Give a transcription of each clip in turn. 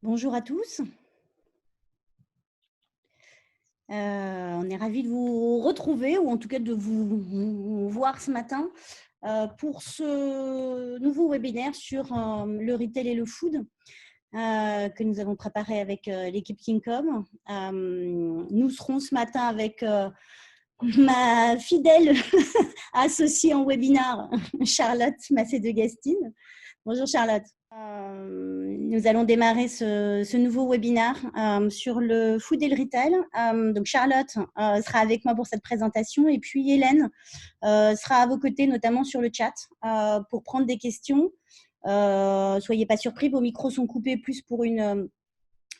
Bonjour à tous. On est ravis de vous retrouver ou en tout cas de vous voir ce matin, pour ce nouveau webinaire sur, le retail et le food, que nous avons préparé avec, l'équipe Kingcom. Nous serons ce matin avec, ma fidèle associée en webinar, Charlotte Massé-de-Gastine. Bonjour Charlotte. Nous allons démarrer ce nouveau webinaire sur le food et le retail. Donc Charlotte sera avec moi pour cette présentation et puis Hélène sera à vos côtés, notamment sur le chat, pour prendre des questions. Soyez pas surpris, vos micros sont coupés plus pour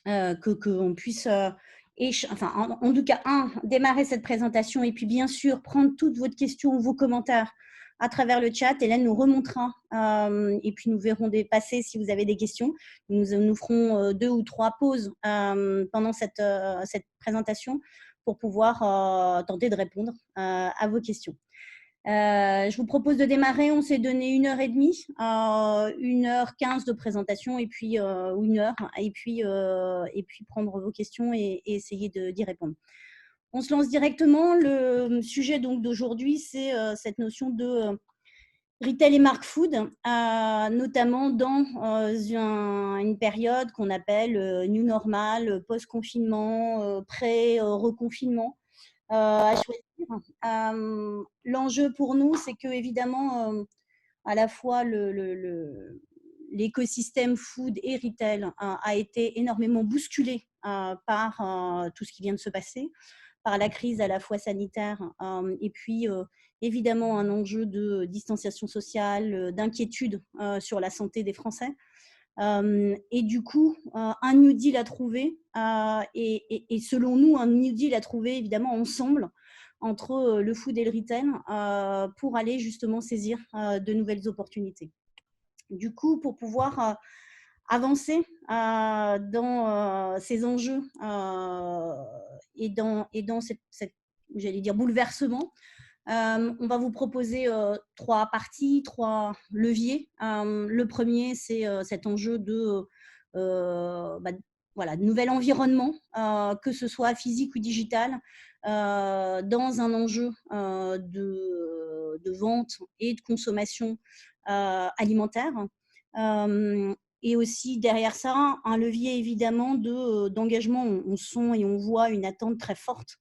qu'on puisse en tout cas, démarrer cette présentation et puis bien sûr prendre toutes vos questions, vos commentaires à travers le chat. Hélène nous remontera et puis nous verrons passer si vous avez des questions. Nous ferons 2 ou 3 pauses pendant cette présentation pour pouvoir tenter de répondre à vos questions. Je vous propose de démarrer. On s'est donné 1h30, 1h15 de présentation et puis 1 heure et puis prendre vos questions et essayer d'y répondre. On se lance directement. Le sujet donc d'aujourd'hui, c'est cette notion de retail et marque food, notamment dans une période qu'on appelle new normal, post-confinement, pré-reconfinement. À choisir. L'enjeu pour nous, c'est que évidemment, à la fois l'écosystème food et retail a été énormément bousculé par tout ce qui vient de se passer, par la crise à la fois sanitaire et puis évidemment un enjeu de distanciation sociale, d'inquiétude sur la santé des Français. Et du coup, un New Deal à trouver, et selon nous, un New Deal à trouver évidemment ensemble entre le food et le retail pour aller justement saisir de nouvelles opportunités. Du coup, pour pouvoir avancer dans ces enjeux et dans cette j'allais dire, bouleversement, on va vous proposer 3 parties, 3 leviers. Le premier, c'est cet enjeu de nouvel environnement, que ce soit physique ou digital, dans un enjeu de vente et de consommation alimentaire. Et aussi derrière ça, un levier évidemment d'engagement. On sent et on voit une attente très forte,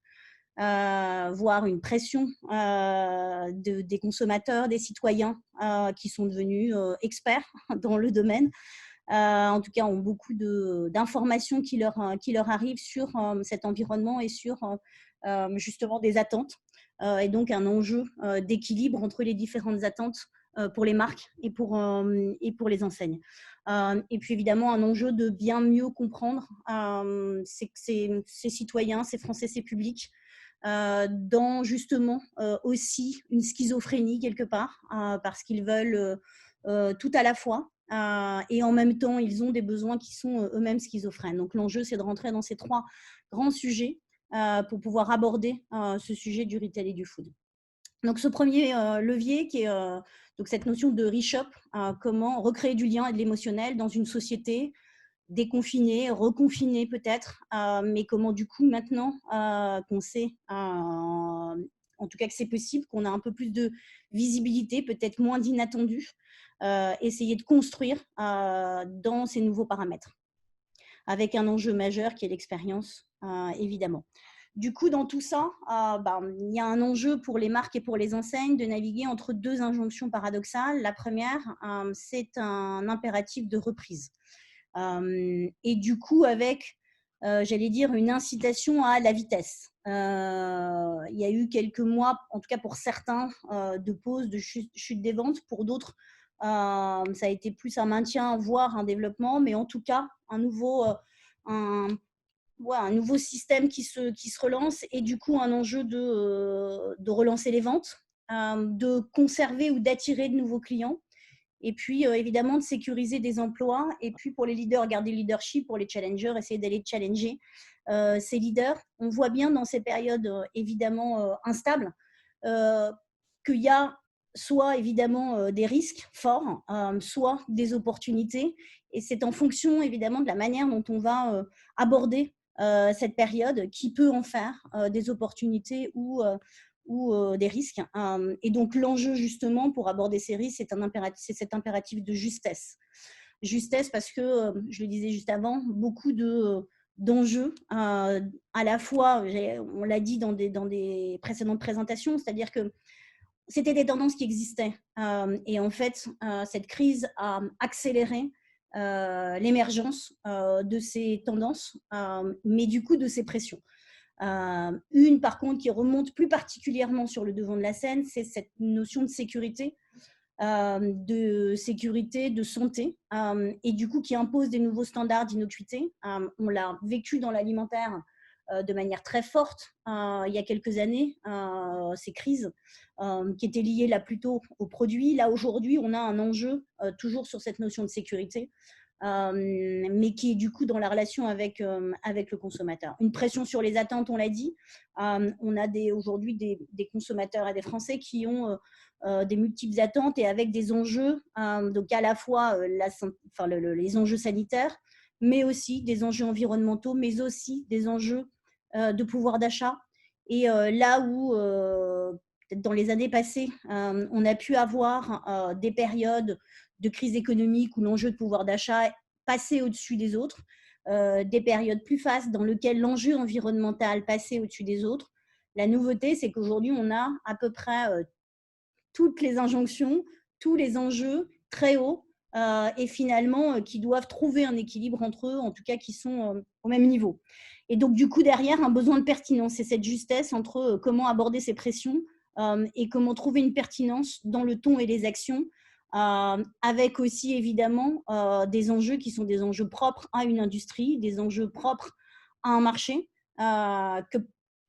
voire une pression des consommateurs, des citoyens qui sont devenus experts dans le domaine. En tout cas, ont beaucoup d'informations qui leur arrivent sur cet environnement et sur justement des attentes. Et donc un enjeu d'équilibre entre les différentes attentes pour les marques et pour les enseignes. Et puis évidemment un enjeu de bien mieux comprendre ces citoyens, ces Français, ces publics, dans justement aussi une schizophrénie quelque part, parce qu'ils veulent tout à la fois, et en même temps ils ont des besoins qui sont eux-mêmes schizophrènes. Donc l'enjeu, c'est de rentrer dans ces 3 grands sujets pour pouvoir aborder ce sujet du retail et du food. Donc ce premier levier qui est donc cette notion de reshop, comment recréer du lien et de l'émotionnel dans une société déconfinée, reconfinée peut-être, mais comment du coup maintenant qu'on sait, en tout cas que c'est possible, qu'on a un peu plus de visibilité, peut-être moins d'inattendu, essayer de construire dans ces nouveaux paramètres, avec un enjeu majeur qui est l'expérience, évidemment. Du coup, dans tout ça, il y a un enjeu pour les marques et pour les enseignes de naviguer entre 2 injonctions paradoxales. La première, c'est un impératif de reprise. Et du coup, avec, j'allais dire, une incitation à la vitesse. Il y a eu quelques mois, en tout cas pour certains, de pause, de chute des ventes. Pour d'autres, ça a été plus un maintien, voire un développement, mais en tout cas, un nouveau système qui se relance, et du coup un enjeu de relancer les ventes, de conserver ou d'attirer de nouveaux clients, et puis évidemment de sécuriser des emplois, et puis pour les leaders, garder le leadership, pour les challengers, essayer d'aller challenger ces leaders. On voit bien dans ces périodes évidemment instables qu'il y a soit évidemment des risques forts, soit des opportunités. Et c'est en fonction évidemment de la manière dont on va aborder cette période qui peut en faire des opportunités ou des risques. Et donc l'enjeu justement pour aborder ces risques, c'est cet impératif de justesse. Justesse parce que, je le disais juste avant, beaucoup d'enjeux, à la fois, on l'a dit dans des précédentes présentations, c'est-à-dire que c'était des tendances qui existaient. Et en fait, cette crise a accéléré l'émergence de ces tendances, mais du coup de ces pressions. Une, par contre, qui remonte plus particulièrement sur le devant de la scène, c'est cette notion de sécurité, de santé, et du coup qui impose des nouveaux standards d'innocuité. On l'a vécu dans l'alimentaire de manière très forte il y a quelques années, ces crises qui étaient liées là plutôt aux produits. Là aujourd'hui, on a un enjeu toujours sur cette notion de sécurité, mais qui est du coup dans la relation avec le consommateur. Une pression sur les attentes, on l'a dit. On a aujourd'hui des consommateurs et des Français qui ont des multiples attentes et avec des enjeux, donc à la fois les enjeux sanitaires, mais aussi des enjeux environnementaux, mais aussi des enjeux de pouvoir d'achat. Et là où, peut-être dans les années passées, on a pu avoir des périodes de crise économique où l'enjeu de pouvoir d'achat passait au-dessus des autres, des périodes plus fastes dans lesquelles l'enjeu environnemental passait au-dessus des autres. La nouveauté, c'est qu'aujourd'hui, on a à peu près toutes les injonctions, tous les enjeux très hauts et finalement qui doivent trouver un équilibre entre eux, en tout cas qui sont au même niveau. Et donc du coup derrière, un besoin de pertinence, c'est cette justesse entre comment aborder ces pressions et comment trouver une pertinence dans le ton et les actions, avec aussi évidemment des enjeux qui sont des enjeux propres à une industrie, des enjeux propres à un marché que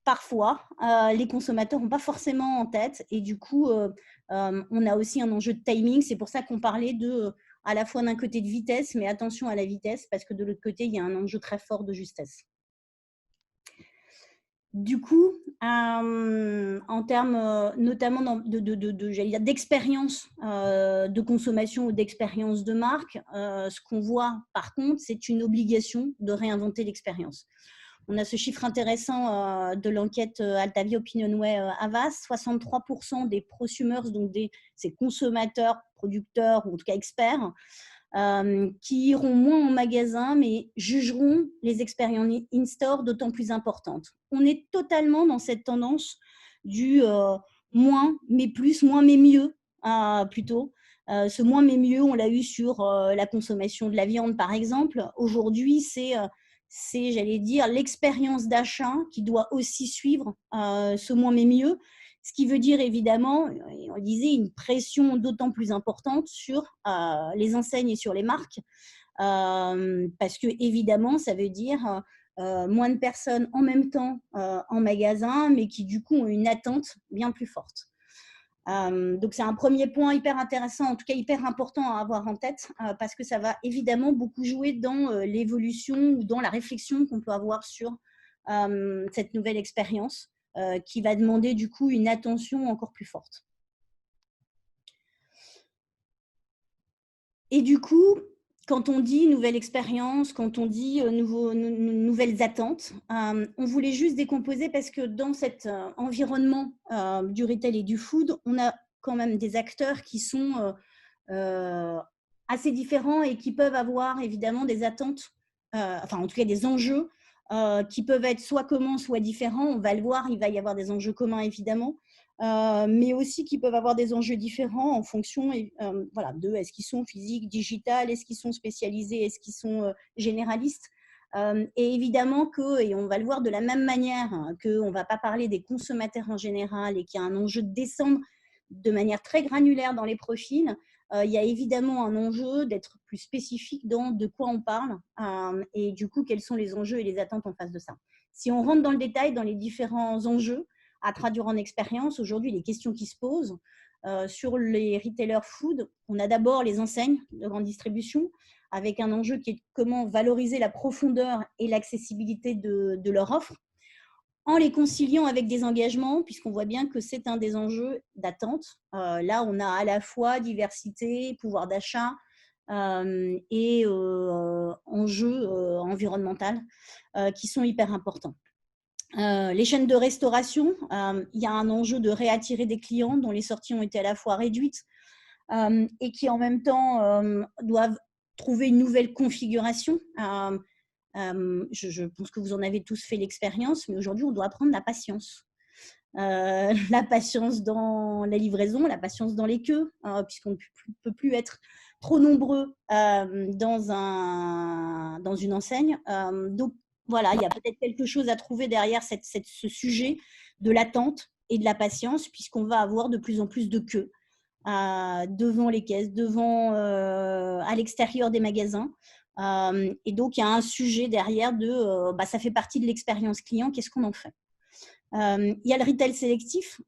parfois les consommateurs n'ont pas forcément en tête. Et du coup, on a aussi un enjeu de timing. C'est pour ça qu'on parlait à la fois d'un côté de vitesse, mais attention à la vitesse, parce que de l'autre côté, il y a un enjeu très fort de justesse. Du coup, en termes notamment d'expérience de consommation ou d'expérience de marque, ce qu'on voit par contre, c'est une obligation de réinventer l'expérience. On a ce chiffre intéressant de l'enquête Altavia Opinionway Havas, 63% des prosumers, donc ces consommateurs, producteurs ou en tout cas experts, qui iront moins en magasin, mais jugeront les expériences in-store d'autant plus importantes. On est totalement dans cette tendance du moins mais plus, moins mais mieux, plutôt. Ce moins mais mieux, on l'a eu sur la consommation de la viande, par exemple. Aujourd'hui, c'est j'allais dire, l'expérience d'achat qui doit aussi suivre ce moins mais mieux. Ce qui veut dire évidemment, on disait, une pression d'autant plus importante sur les enseignes et sur les marques, parce que évidemment, ça veut dire moins de personnes en même temps en magasin, mais qui du coup ont une attente bien plus forte. Donc c'est un premier point hyper intéressant, en tout cas hyper important à avoir en tête, parce que ça va évidemment beaucoup jouer dans l'évolution ou dans la réflexion qu'on peut avoir sur cette nouvelle expérience, qui va demander du coup une attention encore plus forte. Et du coup, quand on dit nouvelle expérience, quand on dit nouvelles attentes, on voulait juste décomposer parce que dans cet environnement du retail et du food, on a quand même des acteurs qui sont assez différents et qui peuvent avoir évidemment des attentes, enfin en tout cas des enjeux qui peuvent être soit communs, soit différents. On va le voir, il va y avoir des enjeux communs évidemment, mais aussi qui peuvent avoir des enjeux différents en fonction voilà, de est-ce qu'ils sont physiques, digitales, est-ce qu'ils sont spécialisés, est-ce qu'ils sont généralistes. Et évidemment que, et on va le voir de la même manière, hein, qu'on ne va pas parler des consommateurs en général et qu'il y a un enjeu de descendre de manière très granulaire dans les profils, il y a évidemment un enjeu d'être plus spécifique dans de quoi on parle et du coup, quels sont les enjeux et les attentes en face de ça. Si on rentre dans le détail, dans les différents enjeux à traduire en expérience, aujourd'hui, les questions qui se posent sur les retailers food, on a d'abord les enseignes de grande distribution, avec un enjeu qui est comment valoriser la profondeur et l'accessibilité de leur offre. en les conciliant avec des engagements, puisqu'on voit bien que c'est un des enjeux d'attente. Là, on a à la fois diversité, pouvoir d'achat et enjeux environnementaux qui sont hyper importants. Les chaînes de restauration, il y a un enjeu de réattirer des clients dont les sorties ont été à la fois réduites et qui en même temps doivent trouver une nouvelle configuration. Je pense que vous en avez tous fait l'expérience, mais aujourd'hui, on doit apprendre la patience. La patience dans la livraison, la patience dans les queues, puisqu'on ne peut plus être trop nombreux dans une enseigne. Donc, voilà, il y a peut-être quelque chose à trouver derrière ce sujet de l'attente et de la patience, puisqu'on va avoir de plus en plus de queues devant les caisses, à l'extérieur des magasins. Et donc, il y a un sujet derrière ça fait partie de l'expérience client, qu'est-ce qu'on en fait? Il y a le retail sélectif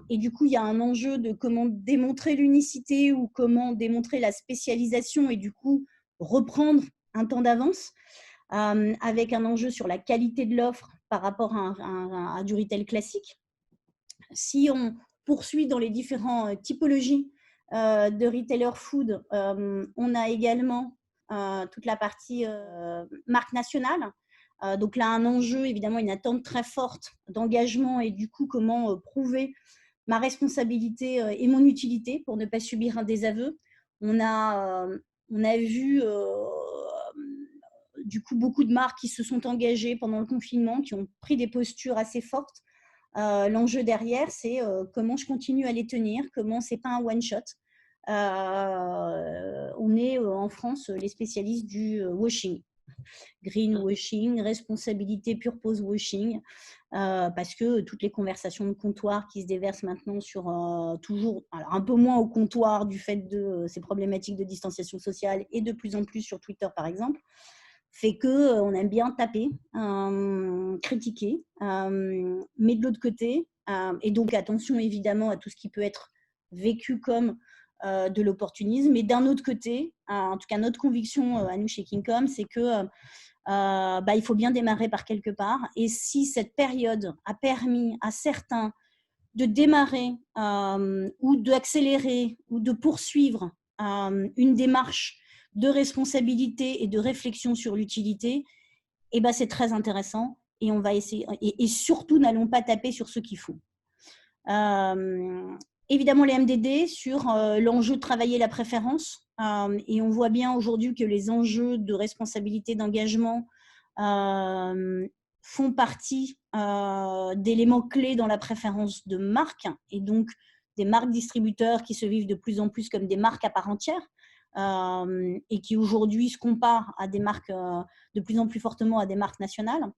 et du coup, il y a un enjeu de comment démontrer l'unicité ou comment démontrer la spécialisation et du coup, reprendre un temps d'avance avec un enjeu sur la qualité de l'offre par rapport à du retail classique. Si on poursuit dans les différentes typologies de retailer food, on a également toute la partie marque nationale. Donc là, un enjeu, évidemment, une attente très forte d'engagement et du coup, comment prouver ma responsabilité et mon utilité pour ne pas subir un désaveu. On a vu du coup beaucoup de marques qui se sont engagées pendant le confinement, qui ont pris des postures assez fortes. L'enjeu derrière, c'est comment je continue à les tenir, comment c'est pas un one-shot. On est en France les spécialistes du washing, greenwashing, responsabilité purpose washing, parce que toutes les conversations de comptoir qui se déversent maintenant sur toujours, alors un peu moins au comptoir du fait de ces problématiques de distanciation sociale et de plus en plus sur Twitter par exemple, fait qu'on aime bien taper, critiquer, mais de l'autre côté, et donc attention évidemment à tout ce qui peut être vécu comme de l'opportunisme, mais d'un autre côté, en tout cas notre conviction à nous chez Kingcom, c'est que il faut bien démarrer par quelque part, et si cette période a permis à certains de démarrer ou d'accélérer ou de poursuivre une démarche de responsabilité et de réflexion sur l'utilité, c'est très intéressant et on va essayer. Et surtout, n'allons pas taper sur ce qu'il faut. Évidemment, les MDD sur l'enjeu de travailler la préférence. Et on voit bien aujourd'hui que les enjeux de responsabilité, d'engagement font partie d'éléments clés dans la préférence de marque et donc des marques distributeurs qui se vivent de plus en plus comme des marques à part entière et qui aujourd'hui se comparent à des marques de plus en plus fortement à des marques nationales.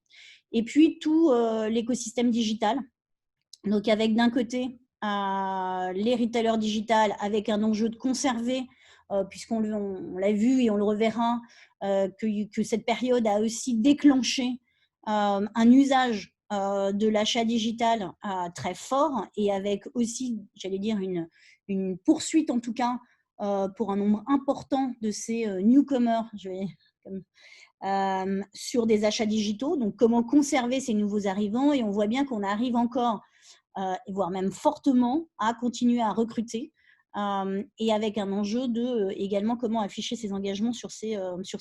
Et puis tout l'écosystème digital. Donc avec d'un côté les retailers digitales avec un enjeu de conserver, puisqu'on l'a vu et on le reverra, que cette période a aussi déclenché un usage de l'achat digital très fort et avec aussi, j'allais dire, une poursuite en tout cas pour un nombre important de ces newcomers, sur des achats digitaux. Donc, comment conserver ces nouveaux arrivants? Et on voit bien qu'on arrive encore, voire même fortement, à continuer à recruter. Et avec un enjeu de également comment afficher ses engagements sur ces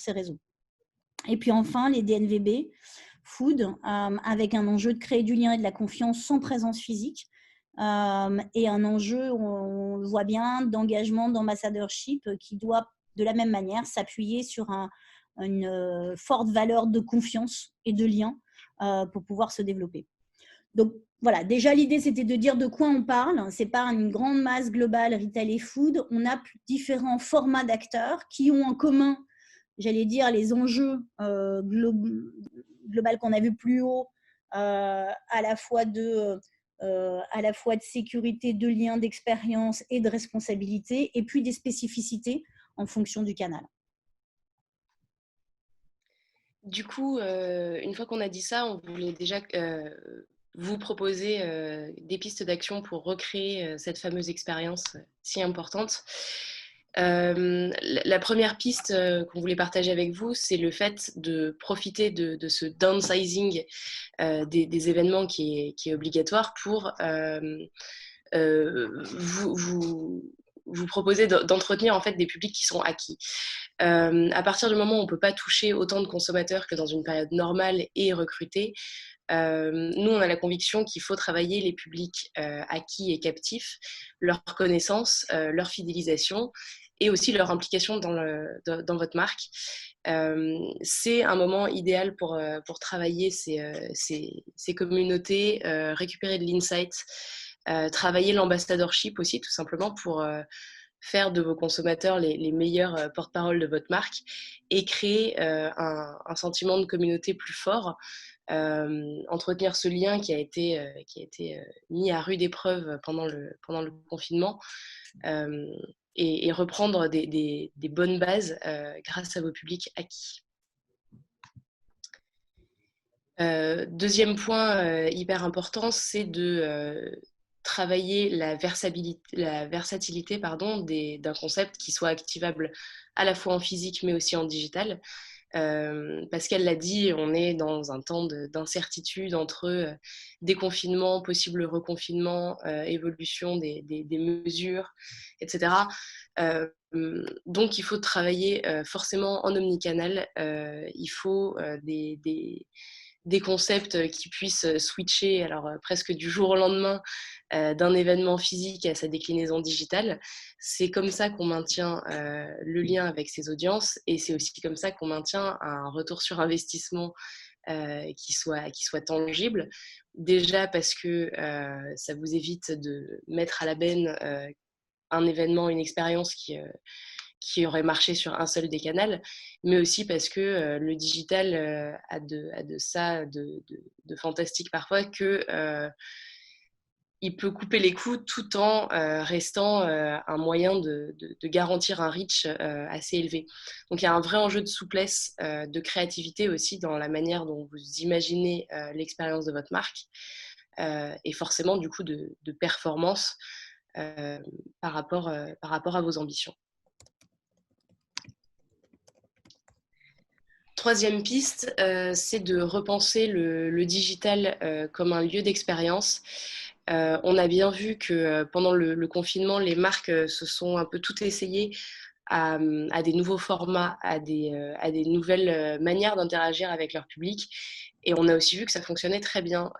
réseaux. Et puis enfin, les DNVB food, avec un enjeu de créer du lien et de la confiance sans présence physique. Et un enjeu, on le voit bien, d'engagement, d'ambassadorship qui doit de la même manière s'appuyer sur une forte valeur de confiance et de lien pour pouvoir se développer. Donc voilà, déjà l'idée c'était de dire de quoi on parle. C'est pas une grande masse globale retail et food. On a différents formats d'acteurs qui ont en commun, j'allais dire, les enjeux globaux qu'on a vu plus haut, à la fois de sécurité, de lien, d'expérience et de responsabilité, et puis des spécificités en fonction du canal. Du coup, une fois qu'on a dit ça, on voulait déjà vous proposer des pistes d'action pour recréer cette fameuse expérience si importante. La première piste qu'on voulait partager avec vous, c'est le fait de profiter de ce downsizing des événements qui est obligatoire pour vous proposer d'entretenir en fait des publics qui sont acquis. À partir du moment où on ne peut pas toucher autant de consommateurs que dans une période normale et recruter, nous, on a la conviction qu'il faut travailler les publics acquis et captifs, leur connaissance, leur fidélisation et aussi leur implication dans votre marque. C'est un moment idéal pour travailler ces communautés, récupérer de l'insight, travailler l'ambassadorship aussi, tout simplement pour faire de vos consommateurs les meilleurs porte-parole de votre marque et créer un sentiment de communauté plus fort. Entretenir ce lien qui a été mis à rude épreuve pendant le confinement et reprendre des bonnes bases grâce à vos publics acquis. Deuxième point hyper important, c'est de travailler la versatilité d'un concept qui soit activable à la fois en physique mais aussi en digital. Pascal l'a dit, on est dans un temps d'incertitude entre déconfinement, possible reconfinement, évolution des mesures, etc. Donc il faut travailler forcément en omnicanal. Il faut des concepts qui puissent switcher alors presque du jour au lendemain d'un événement physique à sa déclinaison digitale. C'est comme ça qu'on maintient le lien avec ses audiences et c'est aussi comme ça qu'on maintient un retour sur investissement qui soit tangible. Déjà parce que ça vous évite de mettre à la benne un événement, une expérience qui aurait marché sur un seul des canaux, mais aussi parce que le digital a de ça de fantastique parfois que il peut couper les coûts tout en restant un moyen de garantir un reach assez élevé. Donc il y a un vrai enjeu de souplesse, de créativité aussi dans la manière dont vous imaginez l'expérience de votre marque et forcément du coup de performance par rapport à vos ambitions. Troisième piste, c'est de repenser le digital comme un lieu d'expérience. On a bien vu que pendant le confinement, les marques se sont un peu toutes essayées à des nouveaux formats, à des nouvelles manières d'interagir avec leur public. Et on a aussi vu que ça fonctionnait très bien,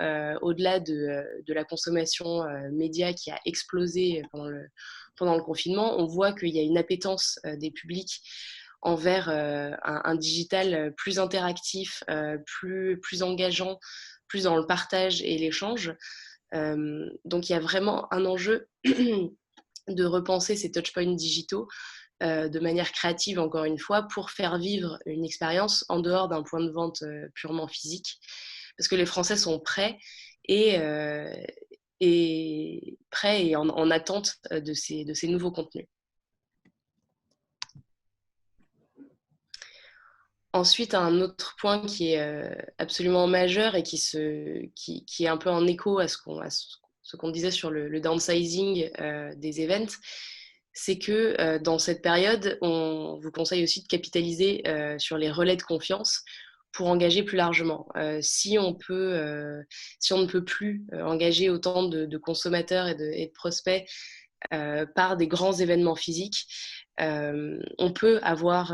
au-delà de la consommation média qui a explosé pendant le confinement. On voit qu'il y a une appétence des publics envers un digital plus interactif, plus engageant, plus dans le partage et l'échange. Donc il y a vraiment un enjeu de repenser ces touchpoints digitaux de manière créative, encore une fois, pour faire vivre une expérience en dehors d'un point de vente purement physique. Parce que les Français sont prêts et en attente de ces nouveaux contenus. Ensuite, un autre point qui est absolument majeur et qui est un peu en écho à ce qu'on disait sur le downsizing des events, c'est que dans cette période, on vous conseille aussi de capitaliser sur les relais de confiance pour engager plus largement. Si on ne peut plus engager autant de consommateurs et de prospects par des grands événements physiques, on peut avoir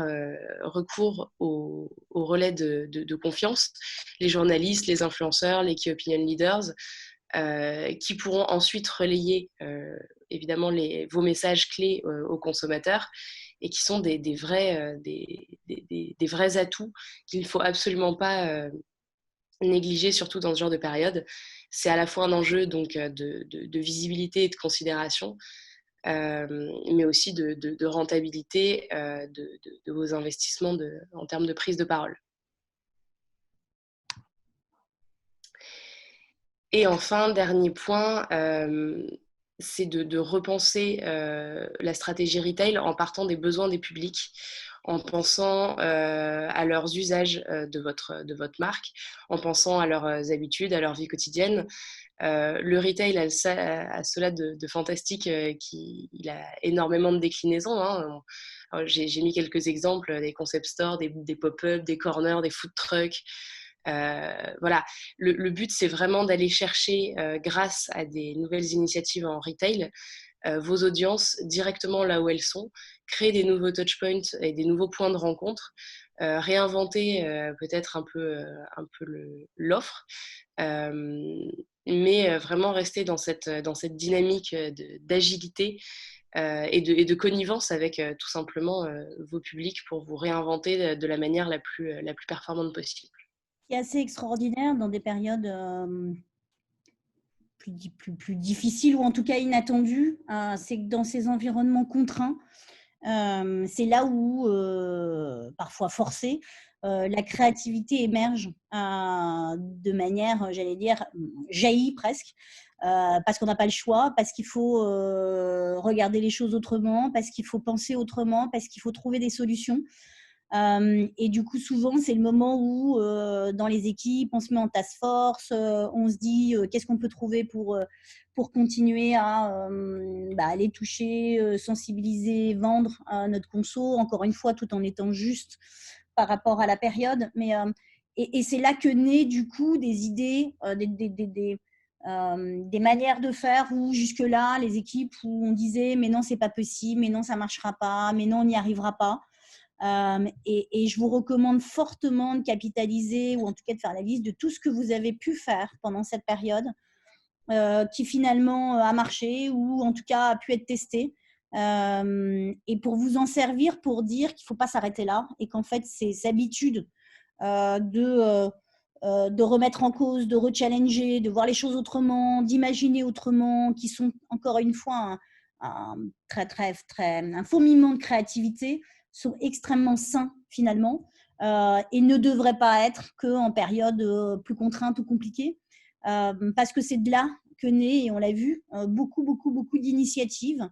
recours aux relais de confiance, les journalistes, les influenceurs, les key opinion leaders, qui pourront ensuite relayer évidemment vos messages clés aux consommateurs et qui sont des vrais atouts qu'il ne faut absolument pas négliger, surtout dans ce genre de période. C'est à la fois un enjeu donc, de visibilité et de considération, mais aussi de rentabilité de vos investissements en termes de prise de parole. Et enfin, dernier point, c'est de repenser la stratégie retail en partant des besoins des publics, en pensant à leurs usages de votre marque, en pensant à leurs habitudes, à leur vie quotidienne. Le retail a cela de fantastique qu'il a énormément de déclinaisons. Hein. J'ai mis quelques exemples, des concept stores, des pop-up, des corners, des food trucks. Voilà, le but, c'est vraiment d'aller chercher, grâce à des nouvelles initiatives en retail, vos audiences directement là où elles sont, créer des nouveaux touchpoints et des nouveaux points de rencontre, réinventer peut-être un peu l'offre, mais vraiment rester dans cette dynamique d'agilité et de connivence avec tout simplement vos publics pour vous réinventer de la manière la plus performante possible. Ce qui est assez extraordinaire dans des périodes plus difficiles ou en tout cas inattendues, c'est que dans ces environnements contraints, c'est là où, parfois forcée, la créativité émerge de manière, j'allais dire, jaillit presque, parce qu'on n'a pas le choix, parce qu'il faut regarder les choses autrement, parce qu'il faut penser autrement, parce qu'il faut trouver des solutions. Et du coup, souvent, c'est le moment où, dans les équipes, on se met en task force, on se dit qu'est-ce qu'on peut trouver pour continuer à aller toucher, sensibiliser, vendre notre conso, encore une fois, tout en étant juste par rapport à la période. Et c'est là que naît du coup des idées, des manières de faire où jusque-là, les équipes où on disait mais non, c'est pas possible, mais non, ça marchera pas, mais non, on n'y arrivera pas. Et je vous recommande fortement de capitaliser ou en tout cas de faire la liste de tout ce que vous avez pu faire pendant cette période qui finalement a marché ou en tout cas a pu être testé. Et pour vous en servir pour dire qu'il ne faut pas s'arrêter là et qu'en fait, ces habitudes de remettre en cause, de rechallenger, de voir les choses autrement, d'imaginer autrement, qui sont encore une fois un fourmillement de créativité, sont extrêmement sains finalement et ne devraient pas être qu'en période plus contrainte ou compliquée. Parce que c'est de là que naît, et on l'a vu, beaucoup d'initiatives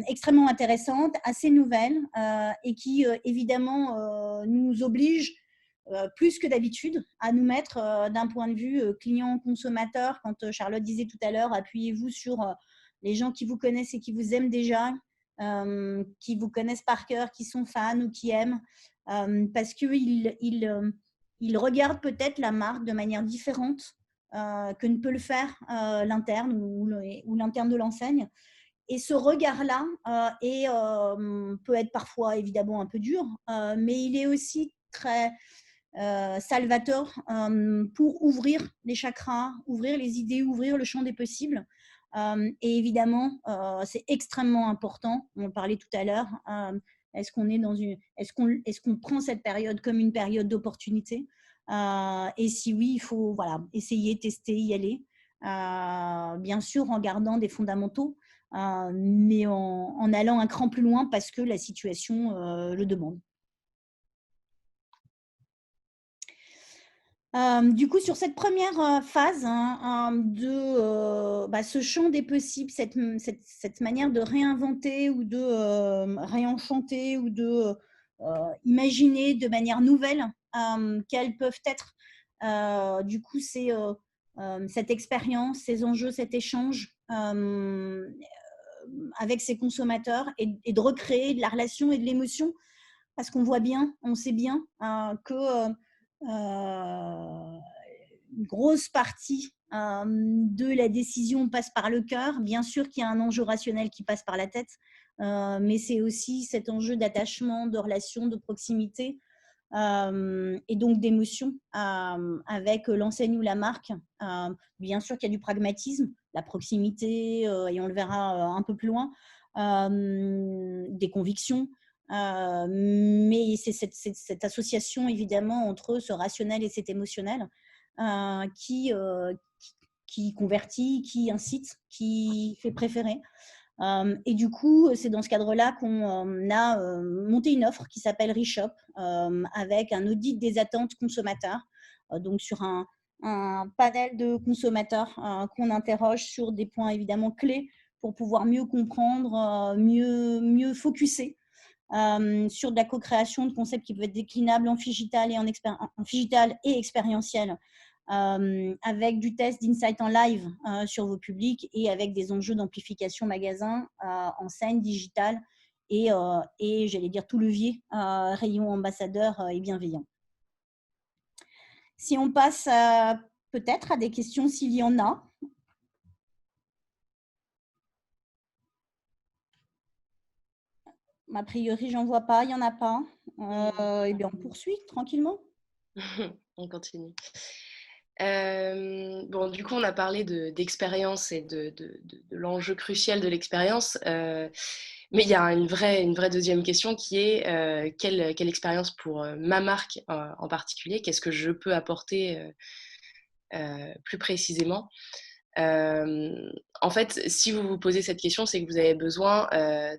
extrêmement intéressantes, assez nouvelles et qui évidemment nous obligent plus que d'habitude à nous mettre d'un point de vue client-consommateur. Quand Charlotte disait tout à l'heure, appuyez-vous sur les gens qui vous connaissent et qui vous aiment déjà, qui vous connaissent par cœur, qui sont fans ou qui aiment, parce qu'ils regardent peut-être la marque de manière différente que ne peut le faire l'interne ou l'interne de l'enseigne. Et ce regard-là peut être parfois évidemment un peu dur, mais il est aussi très salvateur pour ouvrir les chakras, ouvrir les idées, ouvrir le champ des possibles. Et évidemment, c'est extrêmement important. On en parlait tout à l'heure. Est-ce qu'on prend cette période comme une période d'opportunité et si oui, il faut essayer, tester, y aller. Bien sûr, en gardant des fondamentaux, mais en allant un cran plus loin parce que la situation le demande. Du coup, sur cette première phase de ce champ des possibles, cette manière de réinventer ou de réenchanter ou de imaginer de manière nouvelle quels peuvent être du coup cette expérience, ces enjeux, cet échange avec ses consommateurs et de recréer de la relation et de l'émotion parce qu'on voit bien, on sait bien que une grosse partie de la décision passe par le cœur. Bien sûr qu'il y a un enjeu rationnel qui passe par la tête, mais c'est aussi cet enjeu d'attachement, de relation, de proximité et donc d'émotion avec l'enseigne ou la marque. Bien sûr qu'il y a du pragmatisme, la proximité, et on le verra un peu plus loin, des convictions, mais c'est cette association évidemment entre ce rationnel et cet émotionnel qui convertit, qui incite, qui fait préférer. Et du coup, c'est dans ce cadre-là qu'on a monté une offre qui s'appelle Reshop avec un audit des attentes consommateurs, donc sur un un panel de consommateurs qu'on interroge sur des points évidemment clés pour pouvoir mieux comprendre, mieux focuser sur de la co-création de concepts qui peuvent être déclinables en digital en digital et expérientiel, avec du test d'insight en live sur vos publics et avec des enjeux d'amplification magasin en scène digitale et j'allais dire tout levier, rayon ambassadeur et bienveillant. Si on passe peut-être à des questions s'il y en a. A priori, j'en vois pas, il n'y en a pas. Eh bien, on poursuit tranquillement. On continue. Bon, du coup, on a parlé d'expérience et de l'enjeu crucial de l'expérience. Mais il y a une vraie deuxième question qui est quelle expérience pour ma marque en particulier? Qu'est-ce que je peux apporter plus précisément? En fait, si vous vous posez cette question, c'est que vous avez besoin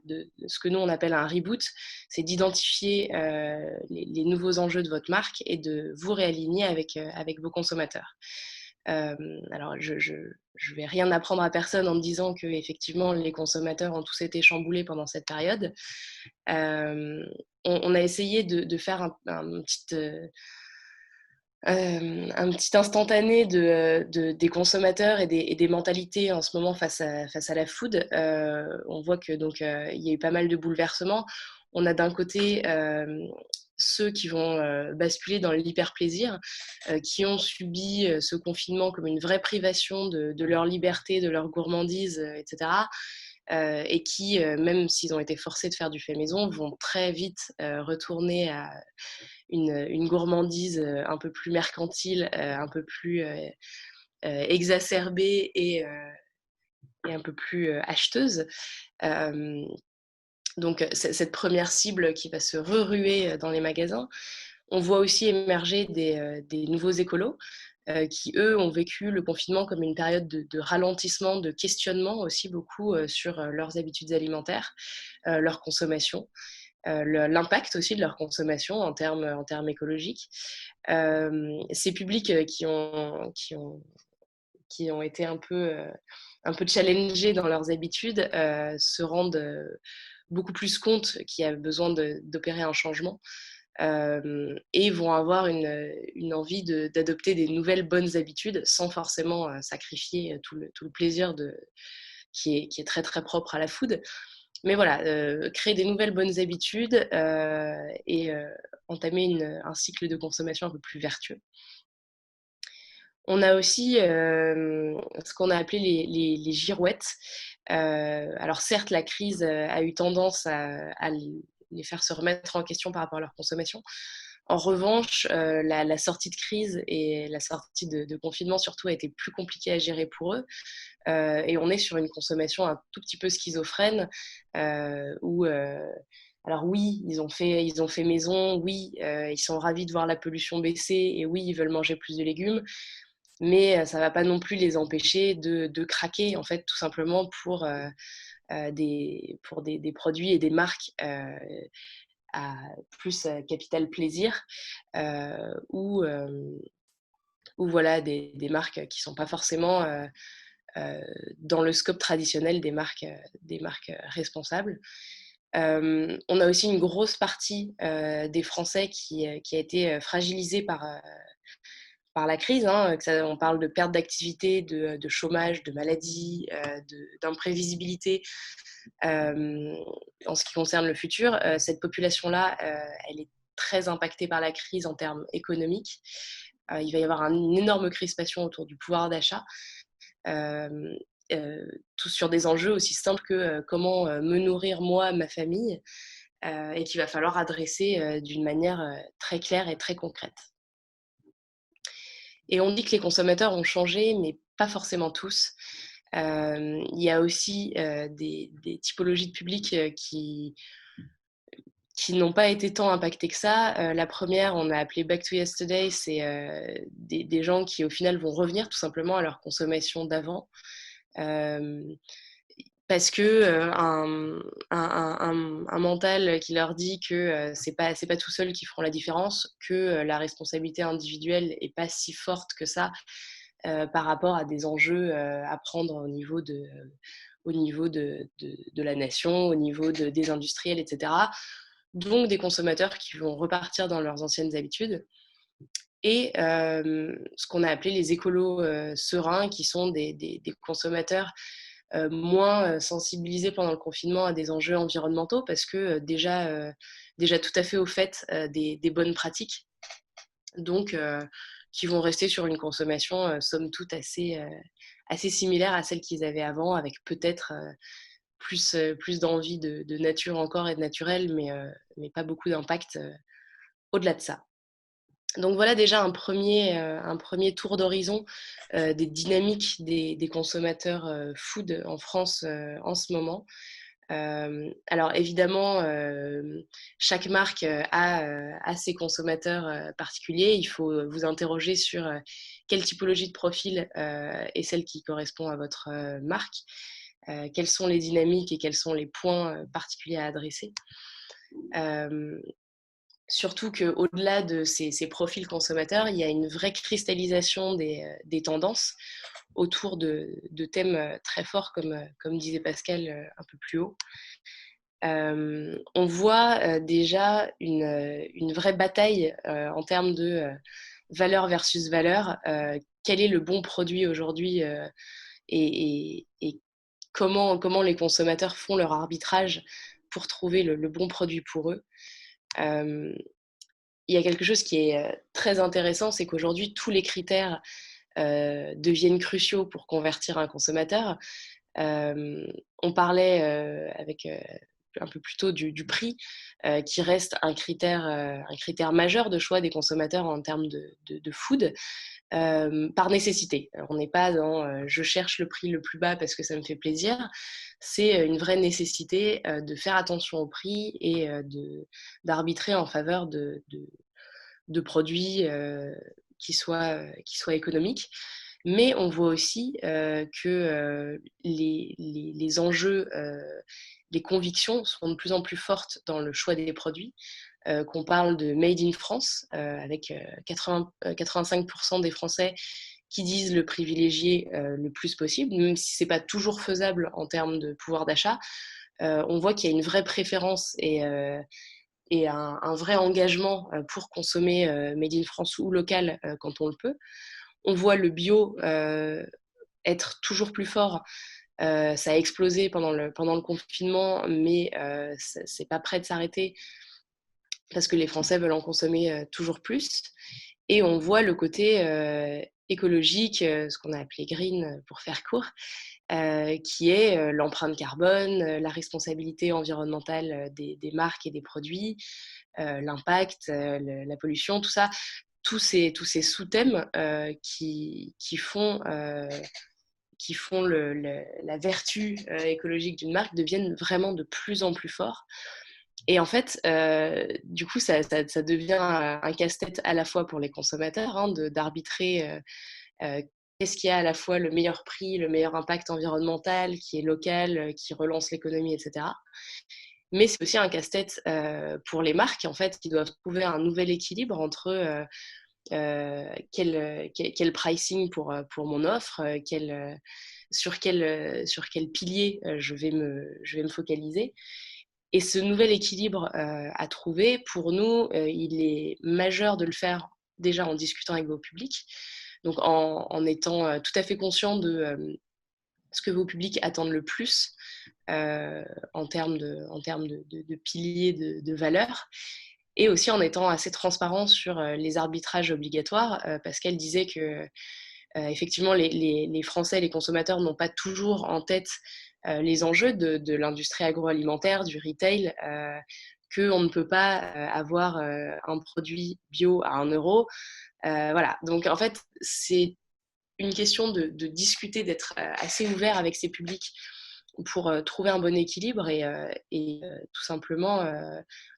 de ce que nous on appelle un reboot, c'est d'identifier les nouveaux enjeux de votre marque et de vous réaligner avec vos consommateurs. Alors, je vais rien apprendre à personne en me disant que effectivement les consommateurs ont tous été chamboulés pendant cette période. On a essayé de faire un petit instantané des consommateurs et des mentalités en ce moment face à la food. On voit que donc il y a eu pas mal de bouleversements. On a d'un côté ceux qui vont basculer dans l'hyper-plaisir, qui ont subi ce confinement comme une vraie privation de leur liberté, de leur gourmandise, etc. Et qui, même s'ils ont été forcés de faire du fait maison, vont très vite retourner à une gourmandise un peu plus mercantile, un peu plus exacerbée et un peu plus acheteuse. Donc, cette première cible qui va se ruer dans les magasins. On voit aussi émerger des nouveaux écolos qui, eux, ont vécu le confinement comme une période de ralentissement, de questionnement aussi beaucoup sur leurs habitudes alimentaires, leur consommation, l'impact aussi de leur consommation en termes écologiques. Ces publics qui ont été un peu challengés dans leurs habitudes se rendent beaucoup plus compte qu'il y a besoin d'opérer un changement et vont avoir une envie d'adopter des nouvelles bonnes habitudes sans forcément sacrifier tout le plaisir qui est très très propre à la food. Mais voilà, créer des nouvelles bonnes habitudes et entamer un cycle de consommation un peu plus vertueux. On a aussi ce qu'on a appelé les girouettes. Alors certes, la crise a eu tendance à les faire se remettre en question par rapport à leur consommation. En revanche, la sortie de crise et la sortie de confinement surtout a été plus compliquée à gérer pour eux. Et on est sur une consommation un tout petit peu schizophrène où alors oui, ils ont fait maison, oui, ils sont ravis de voir la pollution baisser et oui, ils veulent manger plus de légumes, mais ça ne va pas non plus les empêcher de craquer, en fait, tout simplement pour des produits et des marques à plus capital plaisir ou voilà, des marques qui ne sont pas forcément dans le scope traditionnel des marques responsables. On a aussi une grosse partie des Français qui a été fragilisée par la crise. Hein, on parle de perte d'activité, de chômage, de maladie, d'imprévisibilité en ce qui concerne le futur. Cette population-là, elle est très impactée par la crise en termes économiques. Il va y avoir une énorme crispation autour du pouvoir d'achat. Tout sur des enjeux aussi simples que comment me nourrir moi, ma famille, et qu'il va falloir adresser d'une manière très claire et très concrète. Et on dit que les consommateurs ont changé, mais pas forcément tous. Il y a aussi des typologies de publics qui n'ont pas été tant impactés que ça. La première, on a appelé Back to Yesterday, c'est des gens qui au final vont revenir tout simplement à leur consommation d'avant. parce que un mental qui leur dit que c'est pas tout seul qui feront la différence, que la responsabilité individuelle est pas si forte que ça par rapport à des enjeux à prendre au niveau de la nation, au niveau des industriels, etc. Donc des consommateurs qui vont repartir dans leurs anciennes habitudes. Et ce qu'on a appelé les écolos sereins, qui sont des consommateurs moins sensibilisés pendant le confinement à des enjeux environnementaux, parce que déjà tout à fait au fait des bonnes pratiques, donc qui vont rester sur une consommation somme toute assez similaire à celle qu'ils avaient avant, avec peut-être plus d'envie de nature encore et de naturel, mais pas beaucoup d'impact au-delà de ça. Donc voilà déjà un premier tour d'horizon des dynamiques des consommateurs food en France en ce moment. Alors évidemment, chaque marque a ses consommateurs particuliers. Il faut vous interroger sur quelle typologie de profil est celle qui correspond à votre marque, quelles sont les dynamiques et quels sont les points particuliers à adresser. Surtout qu'au-delà de ces profils consommateurs, il y a une vraie cristallisation des tendances autour de thèmes très forts, comme disait Pascal un peu plus haut. On voit déjà une vraie bataille en termes de valeur versus valeur. Quel est le bon produit aujourd'hui et comment les consommateurs font leur arbitrage pour trouver le bon produit pour eux. Il y a quelque chose qui est très intéressant, c'est qu'aujourd'hui, tous les critères deviennent cruciaux pour convertir un consommateur. On parlait avec un peu plus tôt du prix, qui reste un critère majeur de choix des consommateurs en termes de food, par nécessité. Alors, on n'est pas dans je cherche le prix le plus bas parce que ça me fait plaisir. C'est une vraie nécessité de faire attention au prix et d'arbitrer en faveur de produits qui soient économiques. Mais on voit aussi que les enjeux, les convictions sont de plus en plus fortes dans le choix des produits, qu'on parle de Made in France, avec 85% des Français qui disent le privilégier le plus possible, même si ce n'est pas toujours faisable en termes de pouvoir d'achat. On voit qu'il y a une vraie préférence et un vrai engagement pour consommer Made in France ou local quand on le peut. On voit le bio être toujours plus fort. Ça a explosé pendant le confinement, mais c'est pas prêt de s'arrêter parce que les Français veulent en consommer toujours plus. Et on voit le côté écologique, ce qu'on a appelé green pour faire court, qui est l'empreinte carbone, la responsabilité environnementale des marques et des produits, l'impact, la pollution, tout ça, tous ces sous-thèmes qui font la vertu écologique d'une marque deviennent vraiment de plus en plus forts. Et en fait, du coup, ça devient un casse-tête à la fois pour les consommateurs, hein, d'arbitrer qu'est-ce qui a à la fois le meilleur prix, le meilleur impact environnemental, qui est local, qui relance l'économie, etc. Mais c'est aussi un casse-tête pour les marques, en fait, qui doivent trouver un nouvel équilibre entre quel pricing pour mon offre, sur quel pilier je vais me focaliser. Et ce nouvel équilibre à trouver, pour nous, il est majeur de le faire déjà en discutant avec vos publics, donc en étant tout à fait conscient de ce que vos publics attendent le plus en termes de piliers de valeurs, et aussi en étant assez transparent sur les arbitrages obligatoires, parce qu'elle disait que effectivement les Français, les consommateurs n'ont pas toujours en tête les enjeux de l'industrie agroalimentaire, du retail, qu'on ne peut pas avoir un produit bio à 1 euro. Voilà, donc en fait, c'est une question de discuter, d'être assez ouvert avec ses publics pour trouver un bon équilibre et tout simplement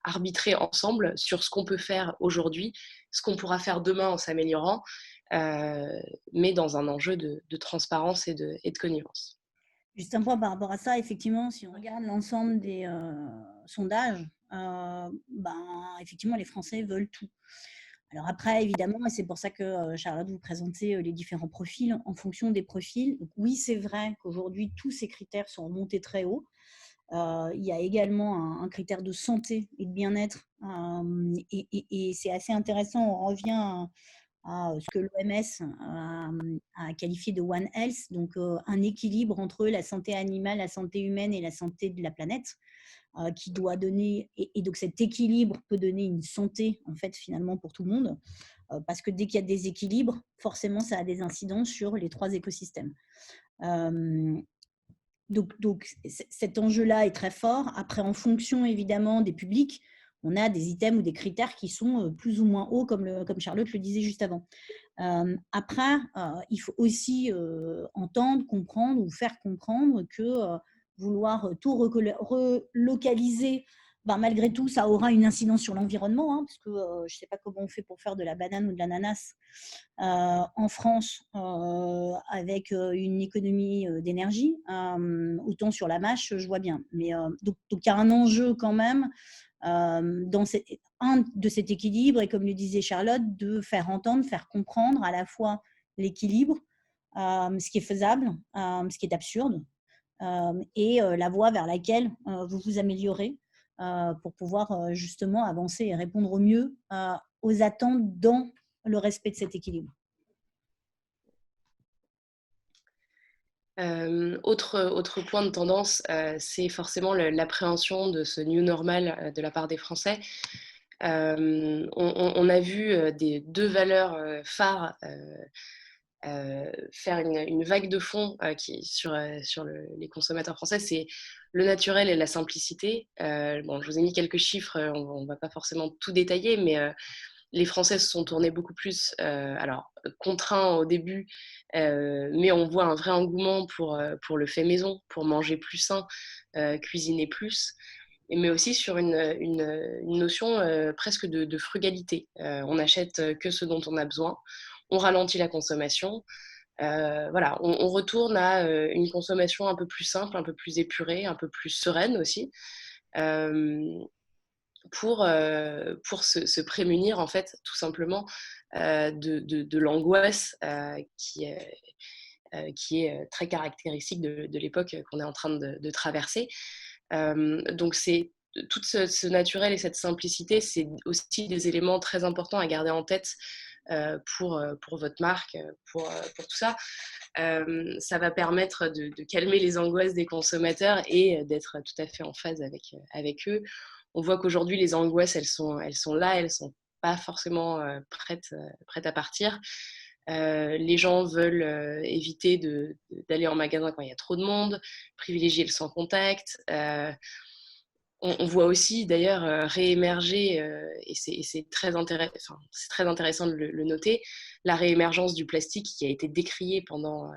arbitrer ensemble sur ce qu'on peut faire aujourd'hui, ce qu'on pourra faire demain en s'améliorant, mais dans un enjeu de transparence et de connivence. Juste un point par rapport à ça, effectivement, si on regarde l'ensemble des sondages, effectivement, les Français veulent tout. Alors après, évidemment, et c'est pour ça que Charlotte vous présentait les différents profils en fonction des profils. Donc, oui, c'est vrai qu'aujourd'hui, tous ces critères sont remontés très haut. Il y a également un critère de santé et de bien-être. Et c'est assez intéressant, on revient à ce que l'OMS a qualifié de One Health, donc un équilibre entre la santé animale, la santé humaine et la santé de la planète, qui doit donner, et donc cet équilibre peut donner une santé en fait finalement pour tout le monde, parce que dès qu'il y a des équilibres, forcément ça a des incidences sur les 3 écosystèmes. Donc cet enjeu-là est très fort. Après, en fonction évidemment des publics, on a des items ou des critères qui sont plus ou moins hauts, comme Charlotte le disait juste avant. Après, il faut aussi entendre, comprendre ou faire comprendre que vouloir tout relocaliser, malgré tout, ça aura une incidence sur l'environnement, hein, parce que je ne sais pas comment on fait pour faire de la banane ou de l'ananas en France avec une économie d'énergie. Autant sur la mâche, je vois bien. Mais donc il y a un enjeu quand même dans un de cet équilibre, et comme le disait Charlotte, de faire entendre, faire comprendre à la fois l'équilibre, ce qui est faisable, ce qui est absurde, et la voie vers laquelle vous vous améliorez pour pouvoir justement avancer et répondre au mieux aux attentes dans le respect de cet équilibre. Autre point de tendance, c'est forcément l'appréhension de ce new normal de la part des Français. On a vu des 2 valeurs phares faire une vague de fond sur les consommateurs français, c'est le naturel et la simplicité. Bon, je vous ai mis quelques chiffres, on ne va pas forcément tout détailler, mais les Français se sont tournés beaucoup plus, alors contraints au début, mais on voit un vrai engouement pour le fait maison, pour manger plus sain, cuisiner plus, mais aussi sur une notion presque de frugalité. On n'achète que ce dont on a besoin, on ralentit la consommation. Voilà, on retourne à une consommation un peu plus simple, un peu plus épurée, un peu plus sereine aussi. Pour se prémunir en fait tout simplement de l'angoisse qui est très caractéristique de l'époque qu'on est en train de traverser. Donc c'est tout ce naturel et cette simplicité, c'est aussi des éléments très importants à garder en tête pour votre marque, pour tout ça. Ça va permettre de calmer les angoisses des consommateurs et d'être tout à fait en phase avec eux. On voit qu'aujourd'hui, les angoisses, elles sont là, elles ne sont pas forcément prêtes à partir. Les gens veulent éviter d'aller en magasin quand il y a trop de monde, privilégier le sans contact. On voit aussi d'ailleurs réémerger, et c'est très intéressant de le noter, la réémergence du plastique qui a été décriée pendant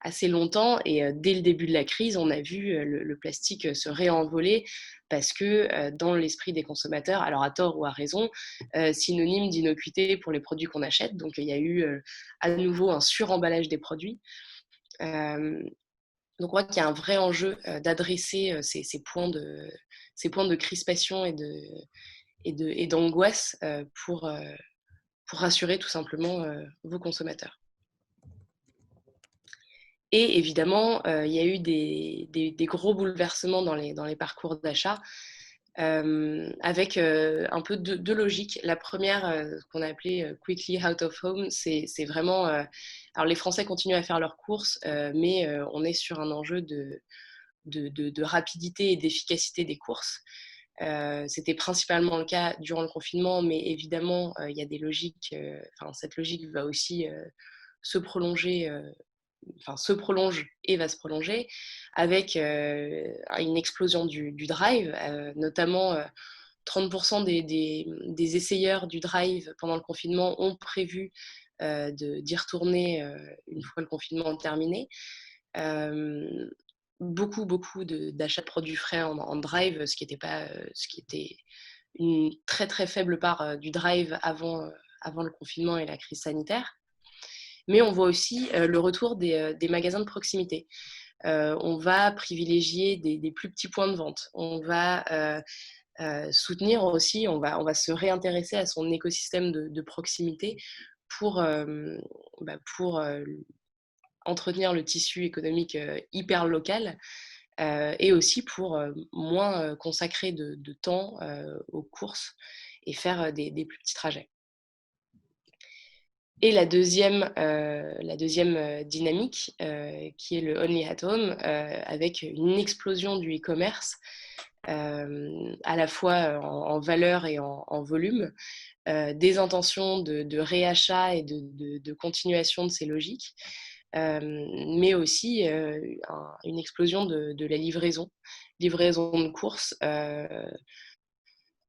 assez longtemps. Et dès le début de la crise, on a vu le plastique se réenvoler parce que dans l'esprit des consommateurs, alors à tort ou à raison, synonyme d'innocuité pour les produits qu'on achète. Donc il y a eu à nouveau un suremballage des produits. Donc, on voit qu'il y a un vrai enjeu d'adresser ces points de crispation et d'angoisse pour rassurer tout simplement vos consommateurs. Et évidemment, il y a eu des gros bouleversements dans les parcours d'achat, avec un peu deux logiques. La première, qu'on a appelée Quickly Out of Home, c'est vraiment... alors les Français continuent à faire leurs courses, mais on est sur un enjeu de rapidité et d'efficacité des courses. C'était principalement le cas durant le confinement, mais évidemment, il y a des logiques... cette logique va aussi se prolonger... se prolonge et va se prolonger avec une explosion du drive, notamment 30% des essayeurs du drive pendant le confinement ont prévu d'y retourner une fois le confinement terminé. Beaucoup d'achats de produits frais en drive, ce qui était une très très faible part du drive avant le confinement et la crise sanitaire. Mais on voit aussi le retour des magasins de proximité. on va privilégier des plus petits points de vente. On va soutenir aussi, on va se réintéresser à son écosystème de proximité pour, pour entretenir le tissu économique hyper local, et aussi pour moins consacrer de temps aux courses et faire des plus petits trajets. Et la deuxième dynamique, qui est le Only at Home, avec une explosion du e-commerce, à la fois en valeur et en volume, des intentions de réachat et de continuation de ces logiques, mais aussi une explosion de la livraison de courses,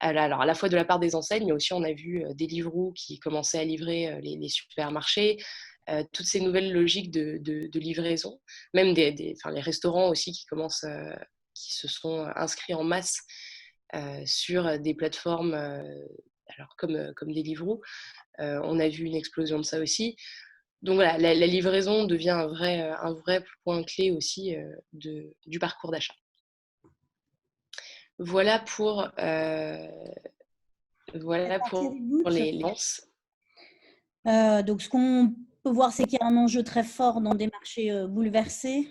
alors à la fois de la part des enseignes, mais aussi on a vu Deliveroo qui commençait à livrer les supermarchés, toutes ces nouvelles logiques de livraison, même les restaurants aussi qui se sont inscrits en masse sur des plateformes alors comme Deliveroo. On a vu une explosion de ça aussi. Donc voilà, la livraison devient un vrai point clé aussi du parcours d'achat. Voilà pour les lances. Donc, ce qu'on peut voir, c'est qu'il y a un enjeu très fort dans des marchés bouleversés.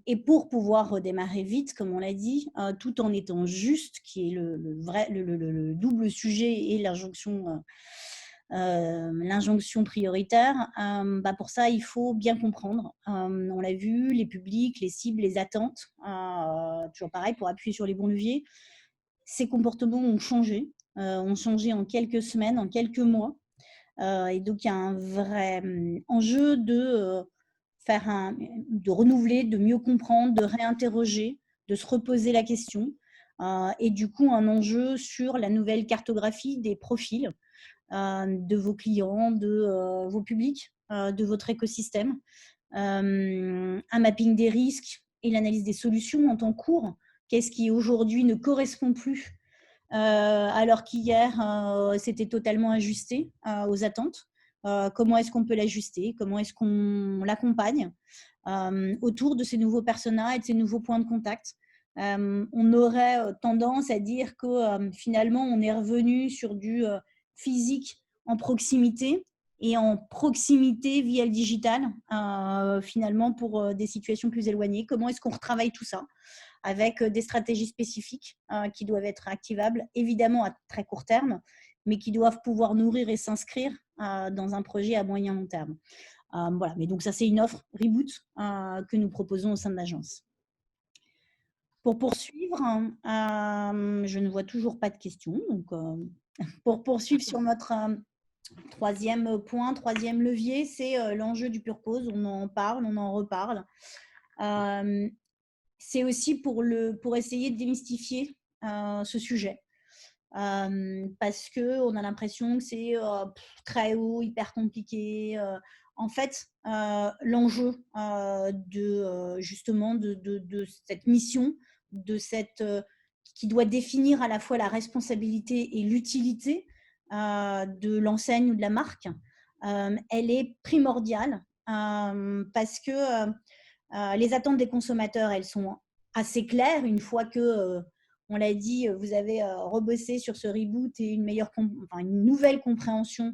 Et pour pouvoir redémarrer vite, comme on l'a dit, tout en étant juste, qui est le double sujet et l'injonction prioritaire, pour ça, il faut bien comprendre. On l'a vu, les publics, les cibles, les attentes. Toujours pareil, pour appuyer sur les bons leviers. Ces comportements ont changé en quelques semaines, en quelques mois. Et donc, il y a un vrai enjeu de renouveler, de mieux comprendre, de réinterroger, de se reposer la question. Et du coup, un enjeu sur la nouvelle cartographie des profils de vos clients, de vos publics, de votre écosystème. Un mapping des risques et l'analyse des solutions en temps court. Qu'est-ce qui aujourd'hui ne correspond plus alors qu'hier, c'était totalement ajusté aux attentes. Comment est-ce qu'on peut l'ajuster? Comment est-ce qu'on l'accompagne autour de ces nouveaux personas et de ces nouveaux points de contact? On aurait tendance à dire que finalement, on est revenu sur du physique en proximité et en proximité via le digital, finalement, pour des situations plus éloignées. Comment est-ce qu'on retravaille tout ça avec des stratégies spécifiques qui doivent être activables, évidemment à très court terme, mais qui doivent pouvoir nourrir et s'inscrire dans un projet à moyen long terme. Voilà, mais donc ça, c'est une offre Reboot que nous proposons au sein de l'agence. Pour poursuivre, je ne vois toujours pas de questions. Donc, pour poursuivre sur notre troisième point, troisième levier, c'est l'enjeu du pure cause. On en parle, on en reparle. C'est aussi pour essayer de démystifier ce sujet. Parce qu'on a l'impression que c'est très haut, hyper compliqué. En fait, l'enjeu justement de cette mission, qui doit définir à la fois la responsabilité et l'utilité de l'enseigne ou de la marque, elle est primordiale parce que les attentes des consommateurs, elles sont assez claires une fois que, on l'a dit, vous avez rebossé sur ce reboot et une nouvelle compréhension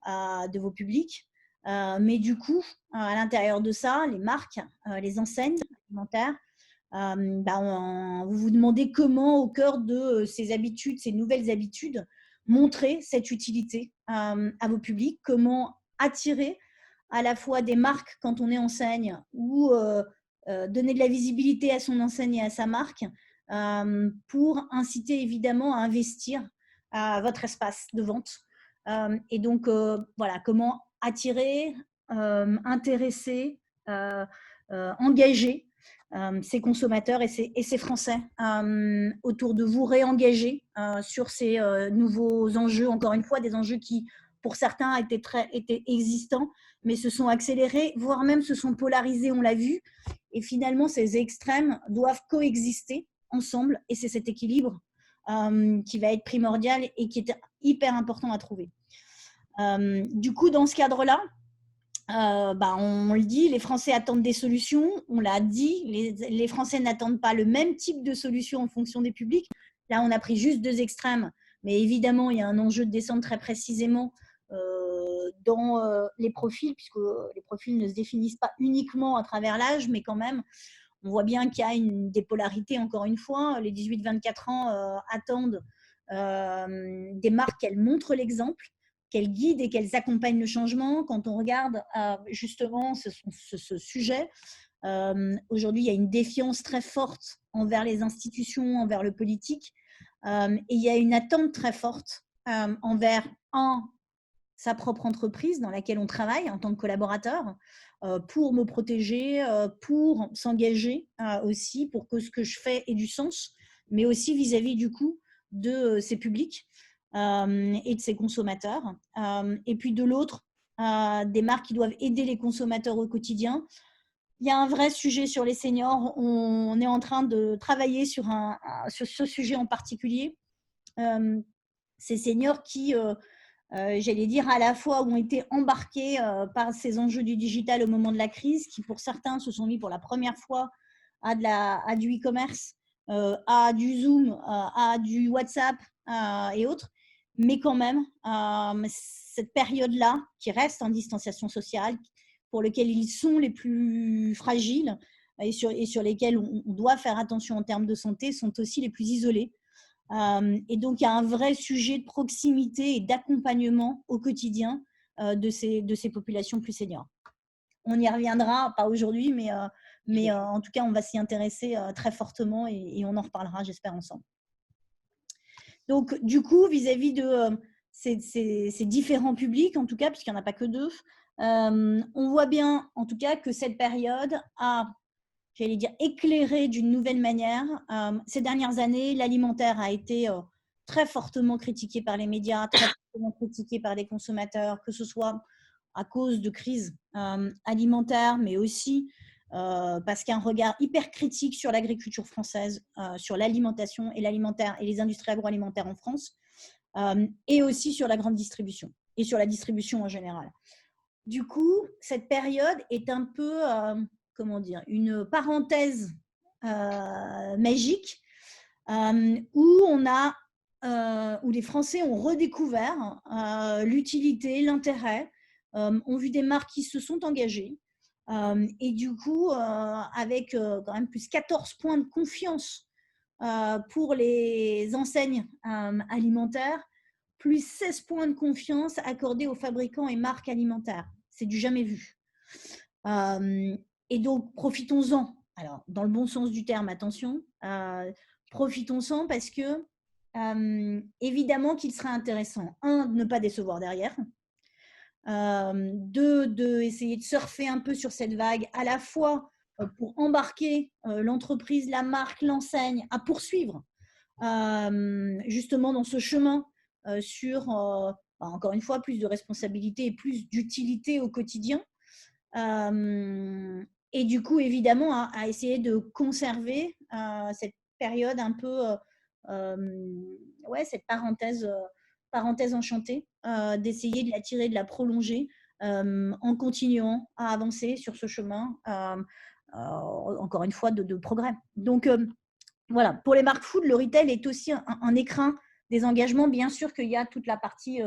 de vos publics. Mais du coup, à l'intérieur de ça, les marques, les enseignes alimentaires, vous vous demandez comment, au cœur de ces habitudes, ces nouvelles habitudes, montrer cette utilité à vos publics, comment attirer à la fois des marques quand on est enseigne ou donner de la visibilité à son enseigne et à sa marque pour inciter évidemment à investir à votre espace de vente. Et donc, voilà, comment attirer, intéresser, engager ces consommateurs et ces Français autour de vous, réengager sur ces nouveaux enjeux, encore une fois, des enjeux qui, pour certains, étaient existants, mais se sont accélérés, voire même se sont polarisés, on l'a vu. Et finalement, ces extrêmes doivent coexister ensemble, et c'est cet équilibre qui va être primordial et qui est hyper important à trouver. Du coup, dans ce cadre-là, On le dit, les Français attendent des solutions. On l'a dit, les Français n'attendent pas le même type de solution en fonction des publics. Là, on a pris juste 2 extrêmes, mais évidemment, il y a un enjeu de descendre très précisément dans les profils, puisque les profils ne se définissent pas uniquement à travers l'âge, mais quand même, on voit bien qu'il y a des polarités, encore une fois. Les 18-24 ans attendent des marques qu'elles montrent l'exemple, qu'elles guident et qu'elles accompagnent le changement. Quand on regarde justement ce sujet, aujourd'hui, il y a une défiance très forte envers les institutions, envers le politique, et il y a une attente très forte envers, sa propre entreprise dans laquelle on travaille en tant que collaborateur, pour me protéger, pour s'engager aussi, pour que ce que je fais ait du sens, mais aussi vis-à-vis du coup de ses publics et de ses consommateurs. Et puis de l'autre, des marques qui doivent aider les consommateurs au quotidien. Il y a un vrai sujet sur les seniors. On est en train de travailler sur ce sujet en particulier. Ces seniors qui j'allais dire, à la fois ont été embarqués par ces enjeux du digital au moment de la crise, qui pour certains se sont mis pour la première fois à du e-commerce, à du Zoom, à du WhatsApp et autres. Mais quand même, cette période-là, qui reste en distanciation sociale, pour lequel ils sont les plus fragiles et sur lesquels on doit faire attention en termes de santé, sont aussi les plus isolés. Et donc, il y a un vrai sujet de proximité et d'accompagnement au quotidien de ces populations plus seniors. On y reviendra, pas aujourd'hui, mais en tout cas, on va s'y intéresser très fortement et on en reparlera, j'espère, ensemble. Donc, du coup, vis-à-vis de ces différents publics, en tout cas, puisqu'il n'y en a pas que 2, on voit bien, en tout cas, que cette période a, j'allais dire, éclairé d'une nouvelle manière. Ces dernières années, l'alimentaire a été très fortement critiqué par les médias, très fortement critiqué par les consommateurs, que ce soit à cause de crises alimentaires, mais aussi parce qu'il y a un regard hyper critique sur l'agriculture française, sur l'alimentation et l'alimentaire et les industries agroalimentaires en France, et aussi sur la grande distribution et sur la distribution en général. Du coup, cette période est un peu, comment dire, une parenthèse magique où les Français ont redécouvert l'utilité, l'intérêt, ont vu des marques qui se sont engagées et du coup, avec quand même plus 14 points de confiance pour les enseignes alimentaires, plus 16 points de confiance accordés aux fabricants et marques alimentaires. C'est du jamais vu. Et donc, profitons-en. Alors, dans le bon sens du terme, attention. Profitons-en parce que, évidemment qu'il serait intéressant, de ne pas décevoir derrière. D'essayer de surfer un peu sur cette vague, à la fois pour embarquer l'entreprise, la marque, l'enseigne à poursuivre justement dans ce chemin sur, encore une fois, plus de responsabilité et plus d'utilité au quotidien. Et du coup, évidemment, à essayer de conserver cette période un peu, cette parenthèse enchantée, d'essayer de la tirer, de la prolonger en continuant à avancer sur ce chemin, encore une fois, de progrès. Donc, voilà, pour les marques food, le retail est aussi un écrin des engagements. Bien sûr qu'il y a toute la partie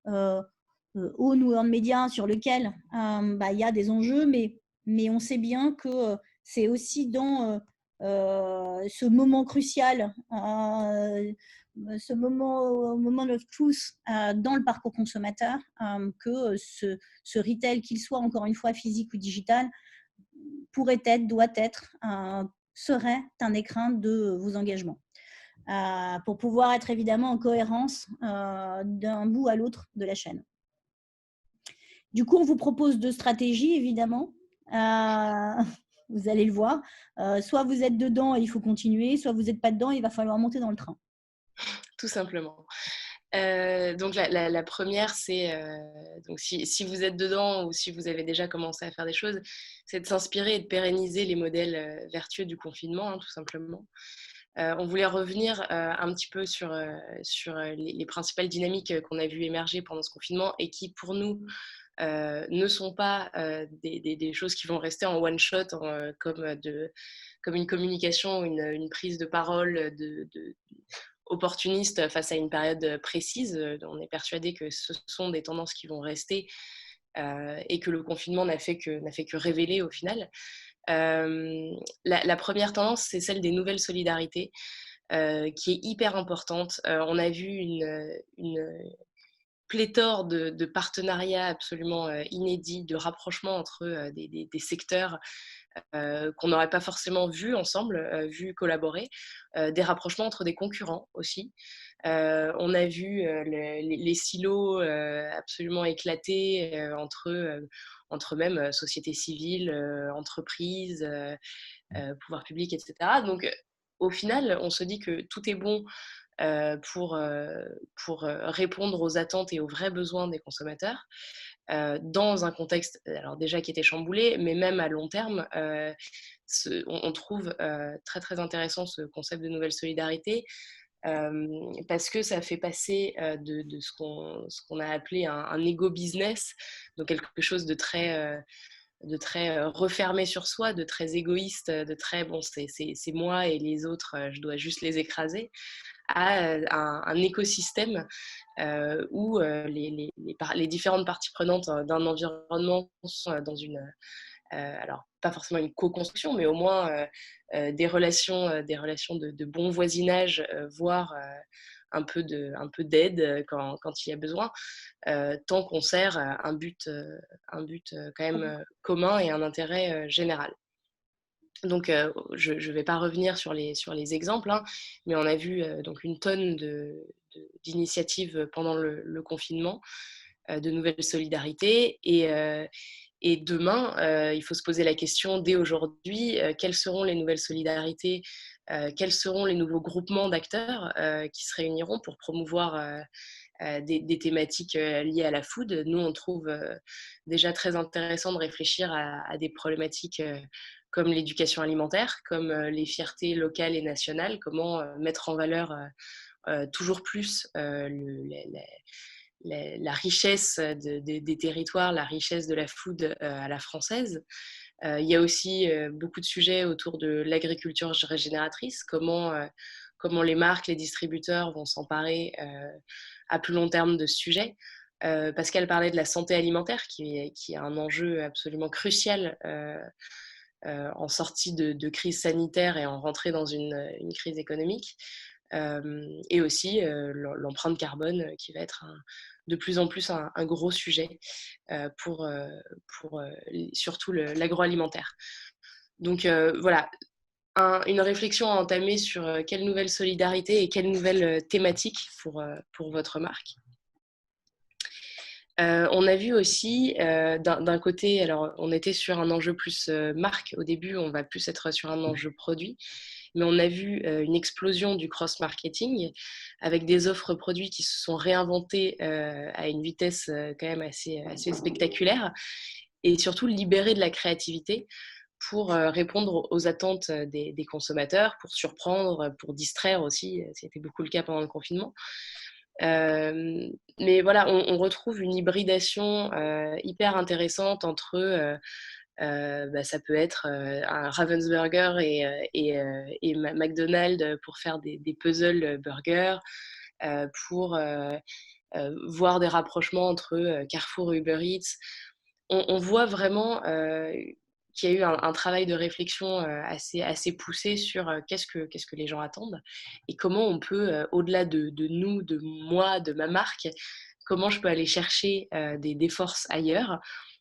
own ou earned media sur lequel il y a des enjeux, mais on sait bien que c'est aussi dans ce moment crucial, ce moment of truth dans le parcours consommateur, que ce retail, qu'il soit encore une fois physique ou digital, pourrait être, doit être, serait un écrin de vos engagements. Pour pouvoir être évidemment en cohérence d'un bout à l'autre de la chaîne. Du coup, on vous propose 2 stratégies, évidemment. Vous allez le voir. Soit vous êtes dedans et il faut continuer, soit vous n'êtes pas dedans et il va falloir monter dans le train. Tout simplement. Donc la première, c'est donc si vous êtes dedans ou si vous avez déjà commencé à faire des choses, c'est de s'inspirer et de pérenniser les modèles vertueux du confinement, hein, tout simplement. On voulait revenir un petit peu sur les principales dynamiques qu'on a vues émerger pendant ce confinement et qui, pour nous, ne sont pas des choses qui vont rester en one shot, comme une communication, une prise de parole opportuniste face à une période précise. On est persuadé que ce sont des tendances qui vont rester et que le confinement n'a fait que révéler au final. La première tendance, c'est celle des nouvelles solidarités, qui est hyper importante. On a vu une pléthore de partenariats absolument inédits, de rapprochements entre des secteurs qu'on n'aurait pas forcément vu ensemble, vu collaborer, des rapprochements entre des concurrents aussi. On a vu les silos absolument éclatés entre même société civile, entreprises, pouvoir public, etc. Donc, au final, on se dit que tout est bon pour répondre aux attentes et aux vrais besoins des consommateurs, dans un contexte alors déjà qui était chamboulé, mais même à long terme, on trouve très très intéressant ce concept de nouvelle solidarité, parce que ça fait passer de ce qu'on a appelé un égo-business, donc quelque chose de très refermé sur soi, de très égoïste, de très bon, c'est moi et les autres, je dois juste les écraser, à un écosystème où les différentes parties prenantes d'un environnement sont dans alors pas forcément une co-construction, mais au moins des relations de bon voisinage, voire un peu d'aide quand il y a besoin, tant qu'on sert un but quand même commun et un intérêt général. Donc, je ne vais pas revenir sur les exemples, hein, mais on a vu donc une tonne d'initiatives pendant le confinement, de nouvelles solidarités. Et demain, il faut se poser la question dès aujourd'hui, quelles seront les nouvelles solidarités, quels seront les nouveaux groupements d'acteurs qui se réuniront pour promouvoir des thématiques liées à la food. Nous, on trouve déjà très intéressant de réfléchir à des problématiques comme l'éducation alimentaire, comme les fiertés locales et nationales, comment mettre en valeur toujours plus la richesse des territoires, la richesse de la food à la française. Il y a aussi beaucoup de sujets autour de l'agriculture régénératrice, comment les marques, les distributeurs vont s'emparer à plus long terme de ce sujet. Pascal parlait de la santé alimentaire, qui est un enjeu absolument crucial en sortie de crise sanitaire et en rentrée dans une crise économique. Et aussi l'empreinte carbone qui va être de plus en plus un gros sujet pour surtout l'agroalimentaire. Donc voilà, une réflexion à entamer sur quelle nouvelle solidarité et quelle nouvelle thématique pour votre marque. On a vu aussi d'un côté, alors on était sur un enjeu plus marque au début, on va plus être sur un enjeu produit, mais on a vu une explosion du cross-marketing avec des offres produits qui se sont réinventées à une vitesse quand même assez spectaculaire, et surtout libérées de la créativité pour répondre aux attentes des consommateurs, pour surprendre, pour distraire aussi, c'était beaucoup le cas pendant le confinement. Mais voilà, on retrouve une hybridation hyper intéressante entre ça peut être un Ravensburger et McDonald's pour faire des puzzle burgers, pour voir des rapprochements entre Carrefour et Uber Eats. On voit vraiment qu'il y a eu un travail de réflexion assez poussé sur qu'est-ce que les gens attendent et comment on peut, au-delà de nous, de moi, de ma marque, comment je peux aller chercher des forces ailleurs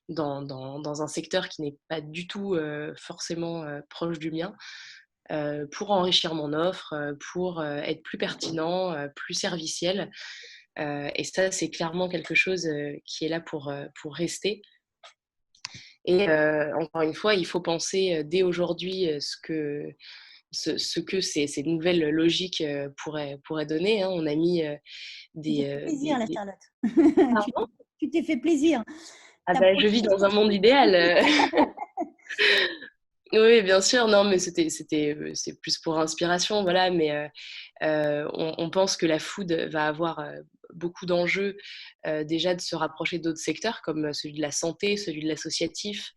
dans un secteur qui n'est pas du tout forcément proche du mien, pour enrichir mon offre, pour être plus pertinent, plus serviciel. Et ça, c'est clairement quelque chose qui est là pour rester. Et encore une fois, il faut penser dès aujourd'hui ce que ces nouvelles logiques pourraient donner. Hein. On a mis des... plaisir, la Charlotte. Pardon ? Tu t'es fait plaisir. Ah bah, je vis dans un monde idéal. Oui, bien sûr. Non, mais c'est plus pour inspiration, voilà. Mais on pense que la food va avoir beaucoup d'enjeux déjà de se rapprocher d'autres secteurs comme celui de la santé, celui de l'associatif,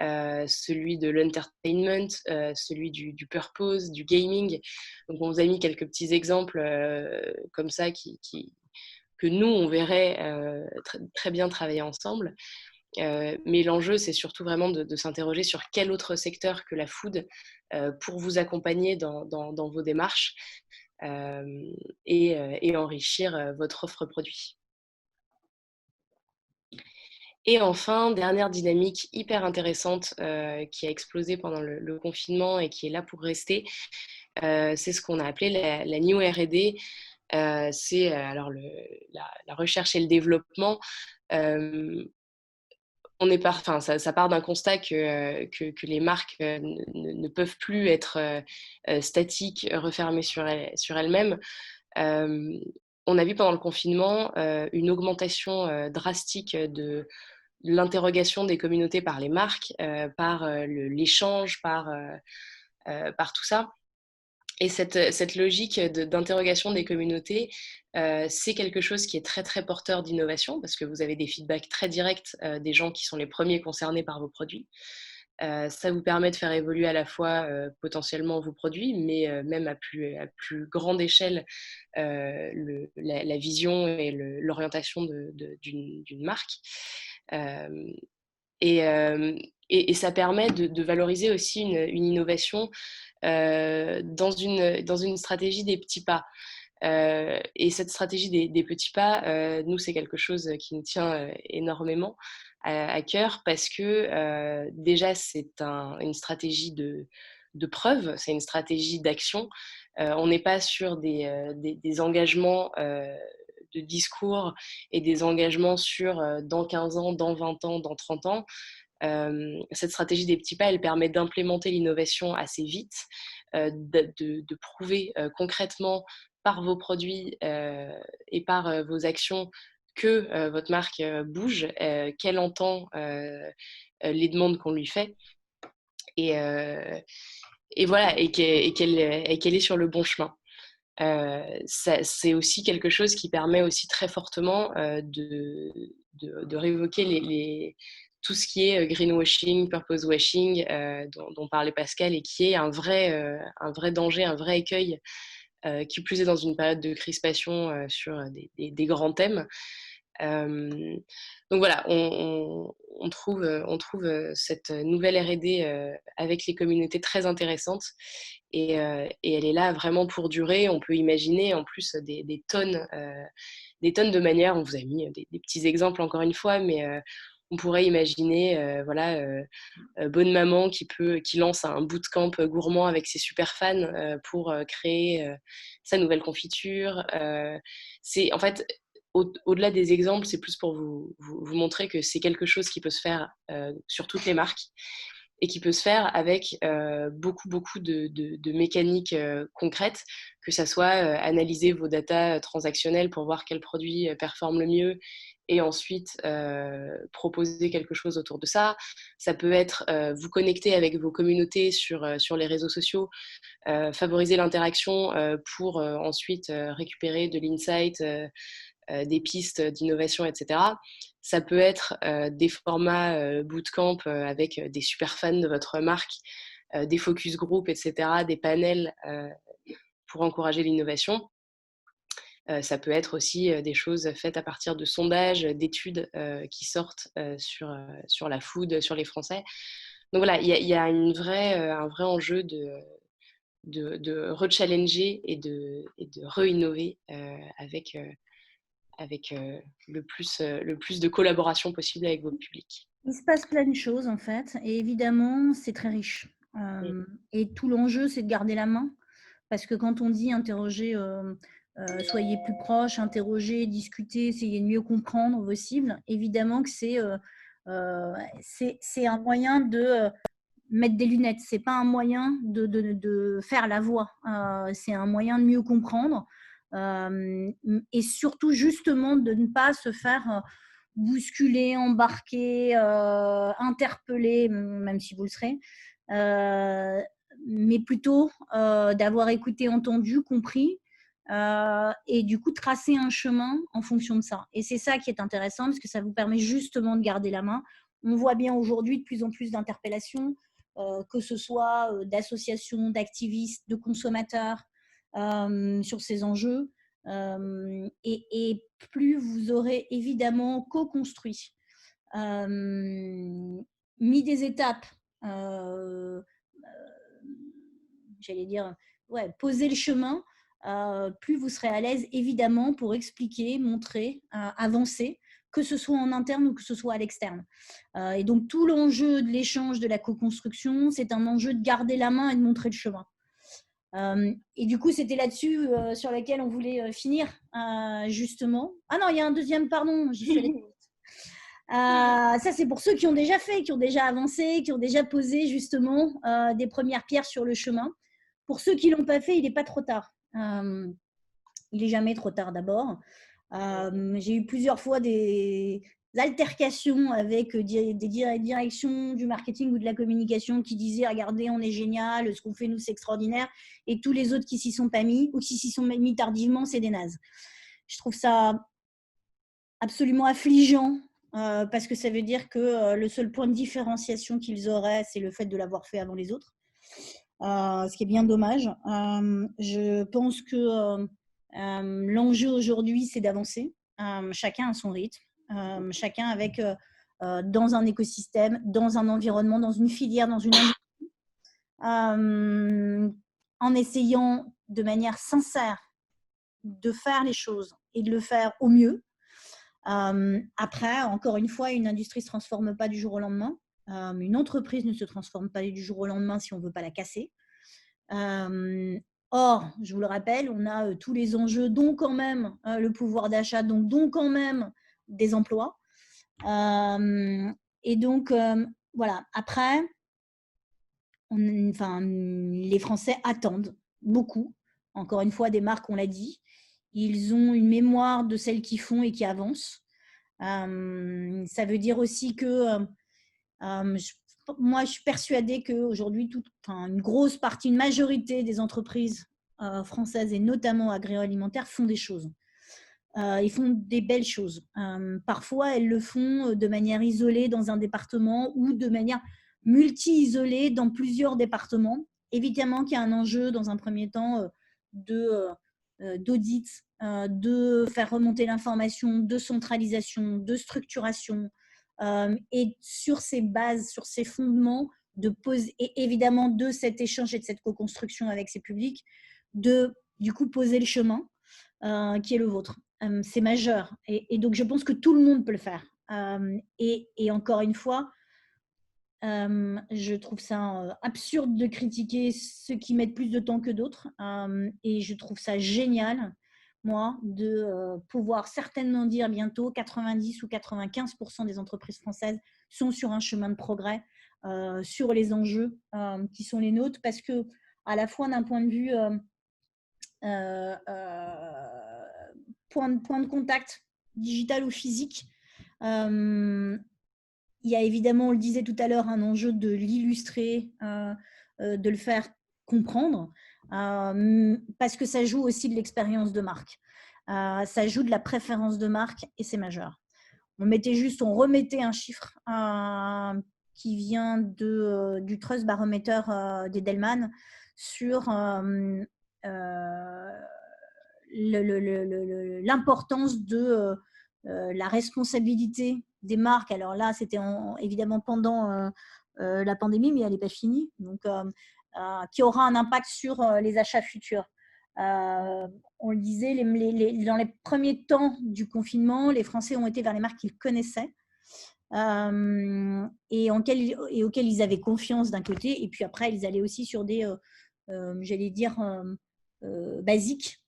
celui de l'entertainment, celui du purpose, du gaming. Donc on vous a mis quelques petits exemples comme ça que nous, on verrait très bien travailler ensemble. Mais l'enjeu, c'est surtout vraiment de s'interroger sur quel autre secteur que la food pour vous accompagner dans vos démarches et enrichir votre offre produit. Et enfin, dernière dynamique hyper intéressante qui a explosé pendant le confinement et qui est là pour rester, c'est ce qu'on a appelé la New R&D. C'est alors la recherche et le développement. Ça part d'un constat que les marques ne peuvent plus être statiques, refermées sur elles-mêmes. On a vu pendant le confinement une augmentation drastique de l'interrogation des communautés par les marques, par l'échange, par tout ça. Et cette logique d'interrogation des communautés, c'est quelque chose qui est très, très porteur d'innovation parce que vous avez des feedbacks très directs des gens qui sont les premiers concernés par vos produits. Ça vous permet de faire évoluer à la fois potentiellement vos produits, mais même à plus grande échelle la vision et l'orientation d'une marque. Et ça permet de valoriser aussi une innovation dans une stratégie des petits pas. Et cette stratégie des petits pas, nous, c'est quelque chose qui nous tient énormément à cœur parce que déjà, c'est une stratégie de preuve, c'est une stratégie d'action. On n'est pas sur des engagements de discours et des engagements sur dans 15 ans, dans 20 ans, dans 30 ans. Cette stratégie des petits pas, elle permet d'implémenter l'innovation assez vite, de prouver concrètement par vos produits et par vos actions que votre marque bouge, qu'elle entend les demandes qu'on lui fait et, euh, et voilà, et qu'elle est sur le bon chemin. C'est aussi quelque chose qui permet aussi très fortement de révoquer tout ce qui est greenwashing, purpose washing, dont parlait Pascal, et qui est un vrai danger, un vrai écueil, qui plus est dans une période de crispation sur des grands thèmes. Donc voilà, on trouve cette nouvelle R&D avec les communautés très intéressante et elle est là vraiment pour durer. On peut imaginer en plus des tonnes de manières. On vous a mis des petits exemples encore une fois, mais on pourrait imaginer Bonne Maman qui lance un bootcamp gourmand avec ses super fans pour créer sa nouvelle confiture. C'est en fait au-delà des exemples, c'est plus pour vous montrer que c'est quelque chose qui peut se faire sur toutes les marques et qui peut se faire avec beaucoup de mécaniques concrètes, que ça soit analyser vos datas transactionnelles pour voir quel produit performe le mieux et ensuite proposer quelque chose autour de ça. Ça peut être vous connecter avec vos communautés sur les réseaux sociaux, favoriser l'interaction pour ensuite récupérer de l'insight, des pistes d'innovation, etc. Ça peut être des formats bootcamp avec des super fans de votre marque, des focus group, etc., des panels pour encourager l'innovation. Ça peut être aussi des choses faites à partir de sondages, d'études qui sortent sur la food, sur les Français. Donc voilà, il y a un vrai enjeu de rechallenger et de re-innover avec le plus de collaboration possible avec votre public. Il se passe plein de choses en fait, et évidemment, c'est très riche. Et tout l'enjeu, c'est de garder la main, parce que quand on dit interroger, soyez plus proche, interroger, discuter, essayer de mieux comprendre vos cibles, évidemment que c'est un moyen de mettre des lunettes. C'est pas un moyen de faire la voix. C'est un moyen de mieux comprendre et surtout justement de ne pas se faire bousculer, embarquer, interpeller, même si vous le serez, mais plutôt d'avoir écouté, entendu, compris et du coup tracer un chemin en fonction de ça. Et c'est ça qui est intéressant parce que ça vous permet justement de garder la main. On voit bien aujourd'hui de plus en plus d'interpellations, que ce soit d'associations, d'activistes, de consommateurs sur ces enjeux. Et plus vous aurez évidemment co-construit, mis des étapes, j'allais dire, ouais, poser le chemin, plus vous serez à l'aise, évidemment, pour expliquer, montrer, avancer, que ce soit en interne ou que ce soit à l'externe. Et donc, tout l'enjeu de l'échange, de la co-construction, c'est un enjeu de garder la main et de montrer le chemin. Et du coup, c'était là-dessus sur lequel on voulait finir, justement. Ah non, il y a un deuxième, pardon, j'y suis allée. Ça, c'est pour ceux qui ont déjà fait, qui ont déjà avancé, qui ont déjà posé justement des premières pierres sur le chemin. Pour ceux qui ne l'ont pas fait, il n'est pas trop tard. Il n'est jamais trop tard d'abord. J'ai eu plusieurs fois des altercations avec des directions du marketing ou de la communication qui disaient « Regardez, on est génial, ce qu'on fait, nous, c'est extraordinaire. » Et tous les autres qui s'y sont pas mis ou qui s'y sont mis tardivement, c'est des nazes. Je trouve ça absolument affligeant parce que ça veut dire que le seul point de différenciation qu'ils auraient, c'est le fait de l'avoir fait avant les autres. Ce qui est bien dommage. Je pense que l'enjeu aujourd'hui, c'est d'avancer. Chacun à son rythme, chacun avec dans un écosystème, dans un environnement, dans une filière, dans une industrie, en essayant de manière sincère de faire les choses et de le faire au mieux. Après, encore une fois, une industrie ne se transforme pas du jour au lendemain. Une entreprise ne se transforme pas du jour au lendemain si on ne veut pas la casser. Or, je vous le rappelle, on a tous les enjeux, dont quand même le pouvoir d'achat, donc dont quand même des emplois. Et donc, voilà. Après, les Français attendent beaucoup. Encore une fois, des marques, on l'a dit. Ils ont une mémoire de celles qui font et qui avancent. Ça veut dire aussi que moi, je suis persuadée qu'aujourd'hui, une grosse partie, une majorité des entreprises françaises et notamment agroalimentaires font des choses. Ils font des belles choses. Parfois, elles le font de manière isolée dans un département ou de manière multi-isolée dans plusieurs départements. Évidemment qu'il y a un enjeu dans un premier temps d'audit, de faire remonter l'information, de centralisation, de structuration. Et sur ces bases, sur ces fondements, de poser, et évidemment de cet échange et de cette co-construction avec ces publics, de du coup poser le chemin qui est le vôtre. C'est majeur. Et donc, je pense que tout le monde peut le faire. Et encore une fois, je trouve ça absurde de critiquer ceux qui mettent plus de temps que d'autres. Et je trouve ça génial, moi, de pouvoir certainement dire bientôt 90 ou 95% des entreprises françaises sont sur un chemin de progrès sur les enjeux qui sont les nôtres, parce que à la fois d'un point de vue point de contact digital ou physique, il y a évidemment, on le disait tout à l'heure, un enjeu de l'illustrer, de le faire comprendre, parce que ça joue aussi de l'expérience de marque. Ça joue de la préférence de marque et c'est majeur. On remettait un chiffre qui vient du Trust Barometer d'Edelman sur l'importance de la responsabilité des marques. Alors là, c'était évidemment pendant la pandémie, mais elle n'est pas finie. Donc, qui aura un impact sur les achats futurs. On le disait, dans les premiers temps du confinement, les Français ont été vers les marques qu'ils connaissaient et auxquelles ils avaient confiance d'un côté. Et puis après, ils allaient aussi sur des, j'allais dire, basiques,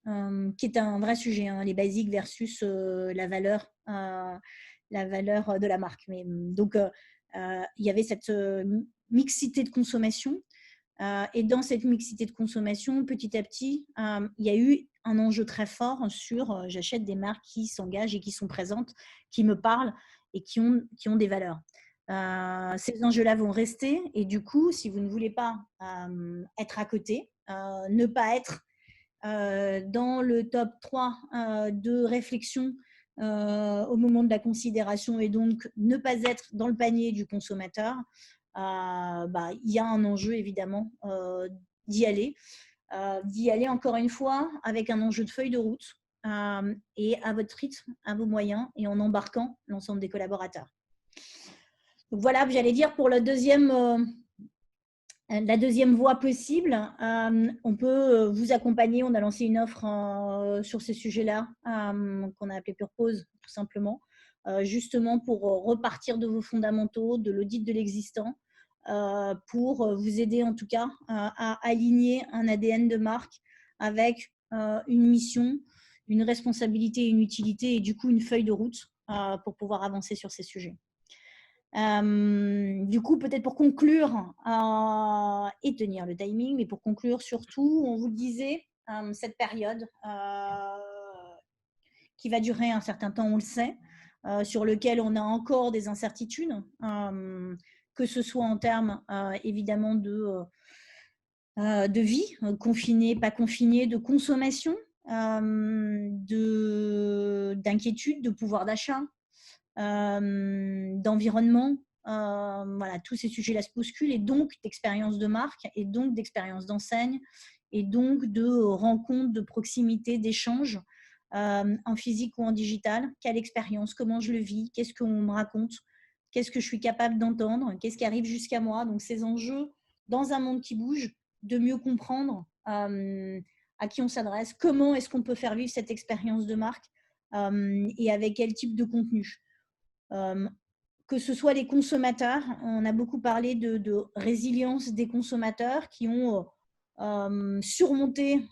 qui est un vrai sujet, hein, les basiques versus la valeur de la marque. Mais, donc, il y avait cette mixité de consommation. Et dans cette mixité de consommation, petit à petit, il y a eu un enjeu très fort sur j'achète des marques qui s'engagent et qui sont présentes, qui me parlent et qui ont des valeurs. Ces enjeux-là vont rester et du coup, si vous ne voulez pas être à côté, ne pas être dans le top 3 de réflexion au moment de la considération et donc ne pas être dans le panier du consommateur, il y a un enjeu évidemment d'y aller encore une fois avec un enjeu de feuille de route et à votre rythme, à vos moyens et en embarquant l'ensemble des collaborateurs. Donc voilà, j'allais dire pour la deuxième voie possible, on peut vous accompagner. On a lancé une offre sur ces sujets-là qu'on a appelé Purpose, tout simplement, justement pour repartir de vos fondamentaux, de l'audit de l'existant, pour vous aider en tout cas à aligner un ADN de marque avec une mission, une responsabilité, une utilité et du coup une feuille de route pour pouvoir avancer sur ces sujets. Du coup, peut-être pour conclure et tenir le timing, mais pour conclure surtout, on vous le disait, cette période qui va durer un certain temps, on le sait, sur lequel on a encore des incertitudes, que ce soit en termes évidemment de vie, confinée, pas confinée, de consommation, d'inquiétude, de pouvoir d'achat, d'environnement. Voilà, tous ces sujets-là se bousculent et donc d'expérience de marque et donc d'expérience d'enseigne et donc de rencontres, de proximité, d'échanges en physique ou en digital. Quelle expérience, comment je le vis, qu'est-ce qu'on me raconte, qu'est-ce que je suis capable d'entendre, qu'est-ce qui arrive jusqu'à moi. Donc ces enjeux dans un monde qui bouge, de mieux comprendre à qui on s'adresse, comment est-ce qu'on peut faire vivre cette expérience de marque et avec quel type de contenu. Que ce soit les consommateurs, on a beaucoup parlé de résilience des consommateurs qui ont surmonté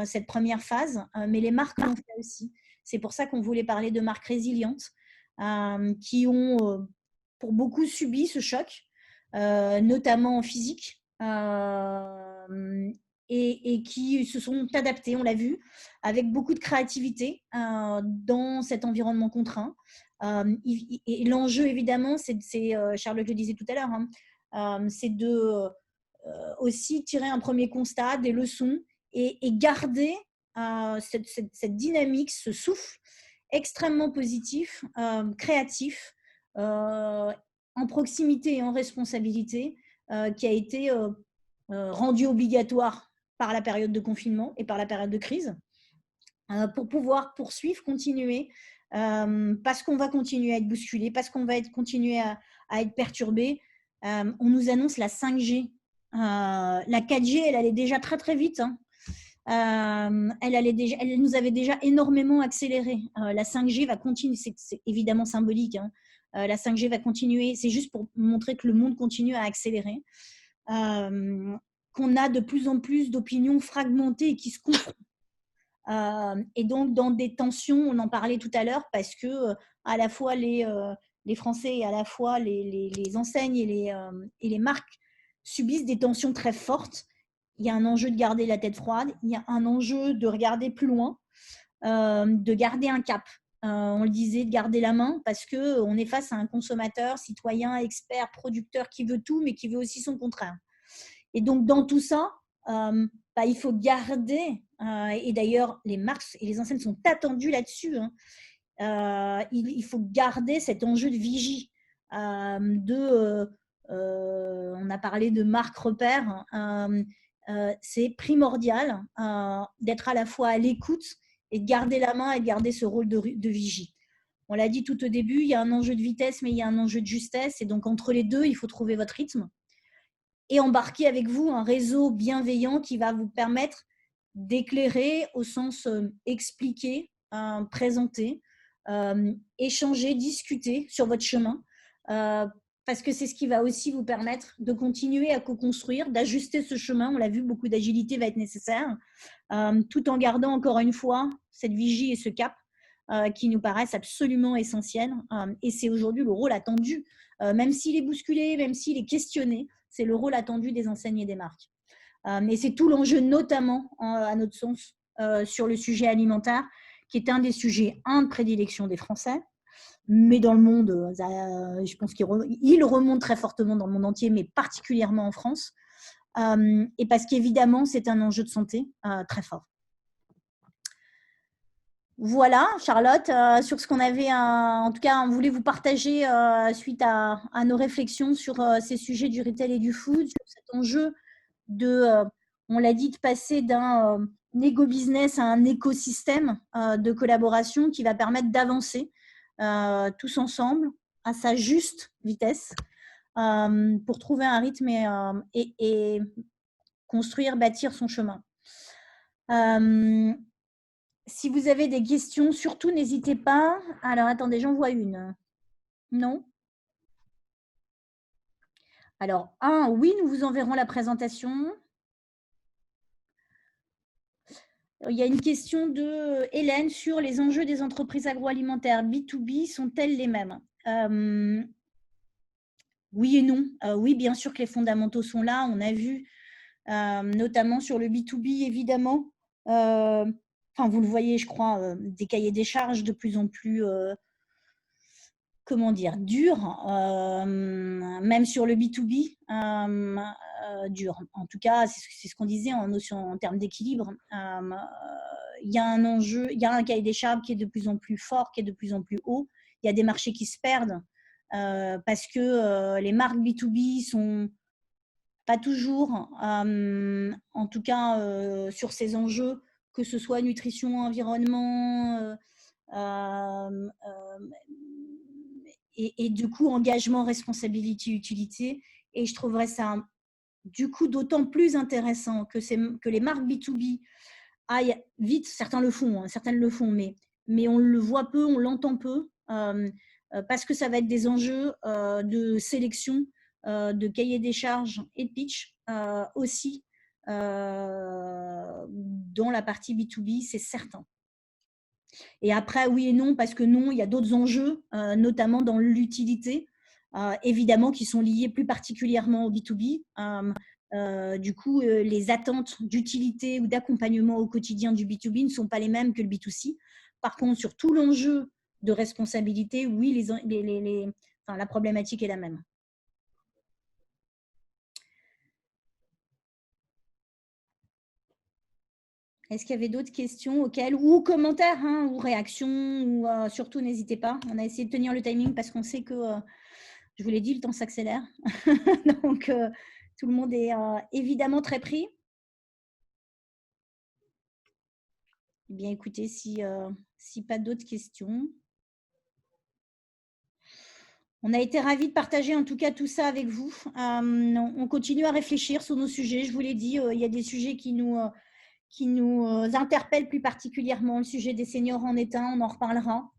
cette première phase, mais les marques l'ont fait aussi. C'est pour ça qu'on voulait parler de marques résilientes qui ont pour beaucoup subi ce choc, notamment en physique, et qui se sont adaptées, on l'a vu, avec beaucoup de créativité dans cet environnement contraint. Et l'enjeu, évidemment, c'est Charlotte le disait tout à l'heure, c'est de aussi tirer un premier constat, des leçons, et garder cette dynamique, ce souffle extrêmement positif, créatif, en proximité et en responsabilité, qui a été rendu obligatoire par la période de confinement et par la période de crise, pour pouvoir poursuivre, continuer, parce qu'on va continuer à être bousculé, parce qu'on va continuer à être perturbé. On nous annonce la 5G. La 4G, elle allait déjà très très vite. Elle nous avait déjà énormément accéléré. La 5G va continuer, c'est évidemment symbolique. La 5G va continuer, c'est juste pour montrer que le monde continue à accélérer. Qu'on a de plus en plus d'opinions fragmentées et qui se confrontent. Et donc, dans des tensions, on en parlait tout à l'heure, parce que à la fois les Français et à la fois les enseignes et les marques subissent des tensions très fortes. Il y a un enjeu de garder la tête froide, il y a un enjeu de regarder plus loin, de garder un cap. On le disait, de garder la main, parce qu'on est face à un consommateur, citoyen, expert, producteur qui veut tout, mais qui veut aussi son contraire. Et donc, dans tout ça, il faut garder, et d'ailleurs, les marques et les enseignes sont attendues là-dessus, il faut garder cet enjeu de vigie, on a parlé de marque repère, c'est primordial d'être à la fois à l'écoute et de garder la main et de garder ce rôle de vigie. On l'a dit tout au début, il y a un enjeu de vitesse, mais il y a un enjeu de justesse, et donc entre les deux, il faut trouver votre rythme et embarquer avec vous un réseau bienveillant qui va vous permettre d'éclairer au sens expliquer, présenter, échanger, discuter sur votre chemin, parce que c'est ce qui va aussi vous permettre de continuer à co-construire, d'ajuster ce chemin. On l'a vu, beaucoup d'agilité va être nécessaire, tout en gardant encore une fois cette vigie et ce cap qui nous paraissent absolument essentiels. Et c'est aujourd'hui le rôle attendu, même s'il est bousculé, même s'il est questionné, c'est le rôle attendu des enseignes et des marques. Et c'est tout l'enjeu, notamment, à notre sens, sur le sujet alimentaire, qui est un des sujets de prédilection des Français, mais dans le monde, je pense qu'il remonte très fortement dans le monde entier, mais particulièrement en France, et parce qu'évidemment, c'est un enjeu de santé très fort. Voilà, Charlotte, sur ce qu'on avait, en tout cas, on voulait vous partager suite à nos réflexions sur ces sujets du retail et du food, sur cet enjeu de, on l'a dit, de passer d'un éco-business à un écosystème de collaboration qui va permettre d'avancer tous ensemble à sa juste vitesse pour trouver un rythme et construire, bâtir son chemin. Si vous avez des questions, surtout n'hésitez pas. Alors, attendez, j'en vois une. Non? Alors, oui, nous vous enverrons la présentation. Il y a une question de Hélène sur les enjeux des entreprises agroalimentaires B2B sont-elles les mêmes? Oui et non. Oui, bien sûr que les fondamentaux sont là. On a vu, notamment sur le B2B, évidemment. Enfin, vous le voyez, je crois, des cahiers des charges de plus en plus comment dire, dur, même sur le B2B, dur. En tout cas, c'est ce qu'on disait en notion, en termes d'équilibre. Il y a un enjeu, il y a un cahier des charges qui est de plus en plus fort, qui est de plus en plus haut. Il y a des marchés qui se perdent parce que les marques B2B sont pas toujours, en tout cas sur ces enjeux, que ce soit nutrition, environnement, et du coup, engagement, responsabilité, utilité. Et je trouverais ça, du coup, d'autant plus intéressant que les marques B2B aillent vite. Certains le font, hein, certaines le font, mais on le voit peu, on l'entend peu, parce que ça va être des enjeux de sélection, de cahier des charges et de pitch aussi dans la partie B2B, c'est certain. Et après, oui et non, parce que non, il y a d'autres enjeux, notamment dans l'utilité, évidemment, qui sont liés plus particulièrement au B2B. Du coup, les attentes d'utilité ou d'accompagnement au quotidien du B2B ne sont pas les mêmes que le B2C. Par contre, sur tout l'enjeu de responsabilité, oui, la problématique est la même. Est-ce qu'il y avait d'autres questions ou commentaires, hein, ou réactions, ou surtout n'hésitez pas. On a essayé de tenir le timing parce qu'on sait que, je vous l'ai dit, le temps s'accélère. Donc, tout le monde est évidemment très pris. Eh bien, écoutez, si pas d'autres questions. On a été ravis de partager en tout cas tout ça avec vous. On continue à réfléchir sur nos sujets. Je vous l'ai dit, il y a des sujets qui nous interpellent plus particulièrement. Le sujet des seniors en est un, on en reparlera.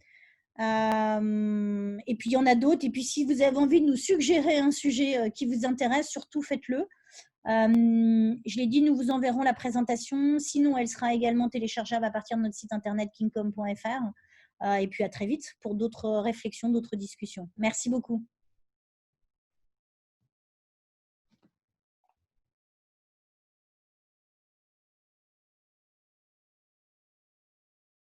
Et puis, il y en a d'autres. Et puis, si vous avez envie de nous suggérer un sujet qui vous intéresse, surtout faites-le. Je l'ai dit, nous vous enverrons la présentation. Sinon, elle sera également téléchargeable à partir de notre site internet kingcom.fr. Et puis, à très vite pour d'autres réflexions, d'autres discussions. Merci beaucoup.